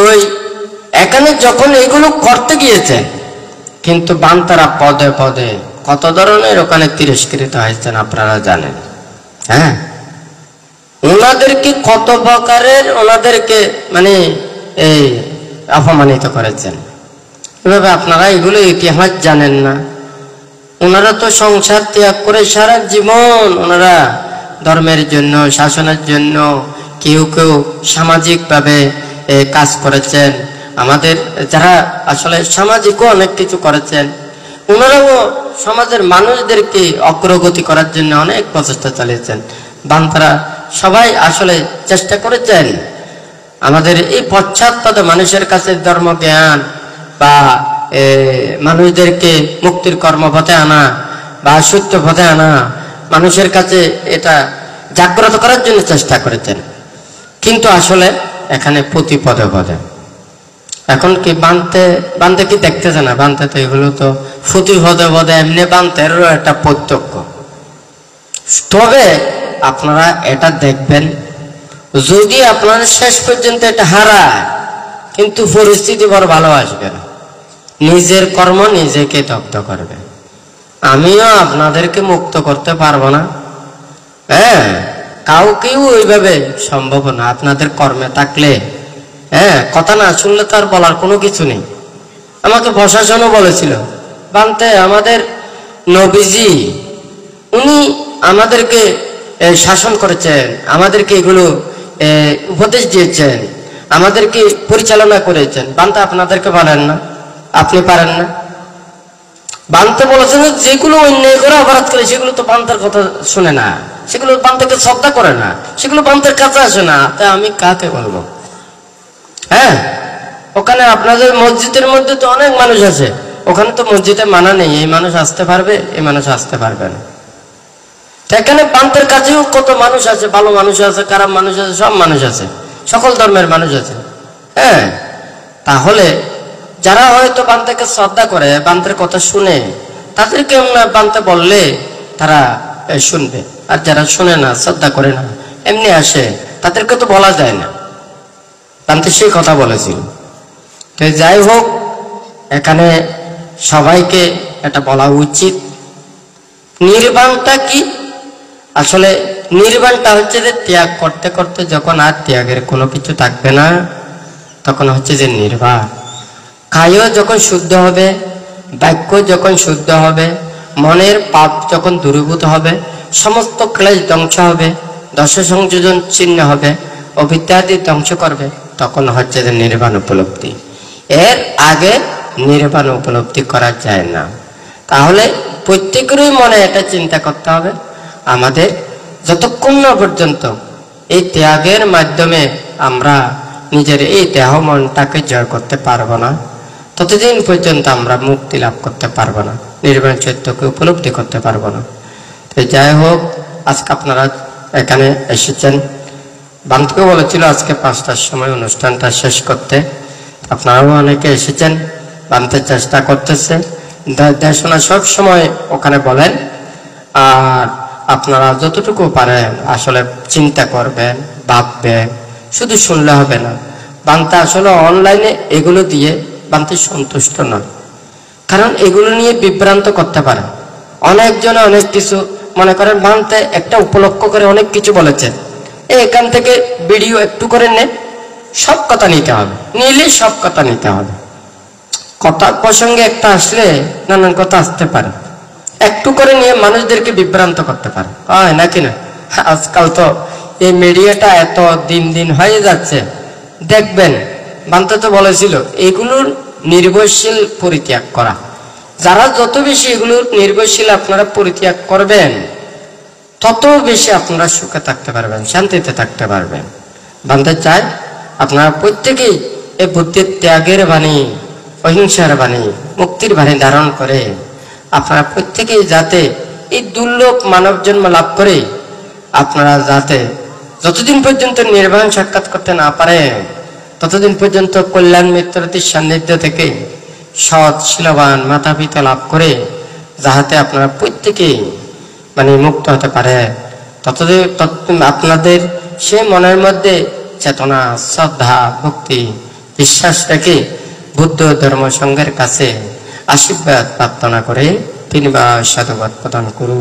ওই এখানে যখন এগুলো করতে গিয়েছে, কিন্তু বান্তারা পদে পদে কত ধরনের ওখানে তিরস্কৃত হয়েছেন আপনারা জানেন। হ্যাঁ, ওনাদেরকে কত প্রকারের ওনাদেরকে মানে এই অপমানিত করেছেন। এভাবে আপনারা এগুলো ইতিহাস জানেন না। ওনারা তো সংসার ত্যাগ করে সারা জীবন ওনারা ধর্মের জন্য, শাসনের জন্য, কেউ কেউ সামাজিকভাবে কাজ করেছেন। আমাদের যারা আসলে সামাজিকও অনেক কিছু করেছেন, ওনারাও সমাজের মানুষদেরকে অগ্রগতি করার জন্য অনেক প্রচেষ্টা চালিয়েছেন। বান্তারা সবাই আসলে চেষ্টা করেছেন আমাদের এই পশ্চাৎপদ মানুষের কাছে ধর্ম জ্ঞান বা মানুষদেরকে মুক্তির কর্মপথে আনা বা সত্য পথে আনা, মানুষের কাছে এটা জাগ্রত করার জন্য চেষ্টা করেছেন। কিন্তু আসলে এখানে প্রতি পদে পদে এখন কি বানতে কি দেখতেছে না? বানতে তো এগুলো তো প্রতি পদে পদে এমনি বানতেরও একটা প্রত্যক্ষ। তবে আপনারা এটা দেখবেন, যদি আপনারা শেষ পর্যন্ত এটা হারায়, কিন্তু পরিস্থিতি বড় ভালো আসবে না। নিজের কর্ম নিজেকে দগ্ধ করবে। আমিও আপনাদেরকে মুক্ত করতে পারবো না। হ্যাঁ, কাউকেও ওইভাবে সম্ভব না। আপনাদের কর্মে থাকলে, হ্যাঁ, কথা না শুনলে তো আর বলার কোনো কিছু নেই। আমাকে প্রশাসনও বলেছিল, বানতে আমাদের নবীজি উনি আমাদেরকে শাসন করেছেন, আমাদেরকে এগুলো উপদেশ দিয়েছেন, আমাদেরকে পরিচালনা করেছেন, বানতে আপনাদেরকে পারেন না, আপনি পারেন না। বানতে বলেছেন যেগুলো অন্যায় করে অপরাধ করে সেগুলো তো বান্তার কথা শুনে না, সেগুলো বান্তাকে শ্রদ্ধা করে না, সেগুলো বান্তার কাছে আসে না। তাই আমি কাকে বলবো? হ্যাঁ, ওখানে আপনাদের মসজিদের মধ্যে তো অনেক মানুষ আছে, ওখানে তো মসজিদে মানা নেই এই মানুষ আসতে পারবে, এই মানুষ আসতে পারবে না। এখানে বান্তের কাছেও কত মানুষ আছে, ভালো মানুষ আছে, খারাপ মানুষ আছে, সব মানুষ আছে, সকল ধর্মের মানুষ আছে। হ্যাঁ, তাহলে যারা হয়তো বান্তাকে শ্রদ্ধা করে, বান্তের কথা শুনে, তাদেরকে বান্তে বললে তারা শুনবে। আর যারা শুনে না, শ্রদ্ধা করে না, এমনি আসে, তাদেরকে তো বলা যায় না। বান্তে সেই কথা বলেছিল। তো যাই হোক, এখানে সবাইকে এটা বলা উচিত। নির্বাণটা কি? আসলে নির্বাণটা হচ্ছে যে ত্যাগ করতে করতে যখন আর ত্যাগের কোনো কিছু থাকবে না, তখন হচ্ছে যে নির্বাণ। কায়ও যখন শুদ্ধ হবে, বাক্য যখন শুদ্ধ হবে, মনের পাপ যখন দূরীভূত হবে, সমস্ত ক্লেশ ধ্বংস হবে, দশ সংযোজন চিহ্ন হবে, অবিদ্যাদি ধ্বংস করবে, তখন হচ্ছে যে নির্বাণ উপলব্ধি। এর আগে নির্বাণ উপলব্ধি করা যায় না। তাহলে প্রত্যেকেরই মনে এটা চিন্তা করতে হবে, আমাদের যতক্ষণ না পর্যন্ত এই ত্যাগের মাধ্যমে আমরা নিজের এই দেহ মনটাকে জয় করতে পারবো না, ততদিন পর্যন্ত আমরা মুক্তি লাভ করতে পারবো না, নির্বাণ সত্যকে উপলব্ধি করতে পারবো না। তো যাই হোক, আজকে আপনারা এখানে এসেছেন। বান্ধবী বলেছিল আজকে 5টার সময় অনুষ্ঠানটা শেষ করতে, আপনারাও অনেকে এসেছেন, বানতে চেষ্টা করতেছে। দেশনা সব সময় ওখানে বলেন, আর আপনারা যতটুকু পারেন আসলে চিন্তা করবেন, ভাববেন, শুধু শুনলে হবে না। বান্তা আসলে অনলাইনে এগুলো দিয়ে বান্তে সন্তুষ্ট নয়, কারণ এগুলো নিয়ে বিভ্রান্ত করতে পারে অনেকজনে অনেক কিছু মনে করেন। বান্তে একটা উপলক্ষ করে অনেক কিছু বলেছেন, এখান থেকে ভিডিও একটু করে নে, সব কথা নিতে হবে, নিলে সব কথা নিতে হবে। কথা প্রসঙ্গে একটা আসলে নানান কথা আসতে পারে, একটু করে নিয়ে মানুষদেরকে বিভ্রান্ত করতে পারে, হয় নাকি না? আজকাল তো এই মিডিয়াটা এত দিন দিন হয়ে যাচ্ছে, দেখবেন বান্তে তো বলেছিল এগুলোর নির্ভরশীল পরিত্যাগ করা। যারা যত বেশি এগুলোর নির্ভরশীল আপনারা পরিত্যাগ করবেন, তত বেশি আপনারা সুখে থাকতে পারবেন, শান্তিতে থাকতে পারবেন। বান্তে চায় আপনারা প্রত্যেকেই এই বুদ্ধির ত্যাগের বাণী, অহিংসার বাণী, মুক্তির বাণী ধারণ করে আপনারা প্রত্যেকেই যাতে এই দুর্লভ মানব জন্ম লাভ করে আপনারা যাতে যতদিন পর্যন্ত নির্বাণ সাক্ষাৎ করতে না পারেন, ততদিন পর্যন্ত কল্যাণ মিত্রতির সান্নিধ্য থেকে সৎ শীলবান মাতা পিতা লাভ করে যাহাতে আপনারা প্রত্যেকেই মুক্ত হতে পারে, ততদিন আপনাদের সে মনের মধ্যে চেতনা, শ্রদ্ধা, ভক্তি, বিশ্বাস রেখে বুদ্ধ ধর্ম সংঘের কাছে আশীর্বাদ প্রার্থনা করে 3বার সাধুবাদ প্রদান করুন।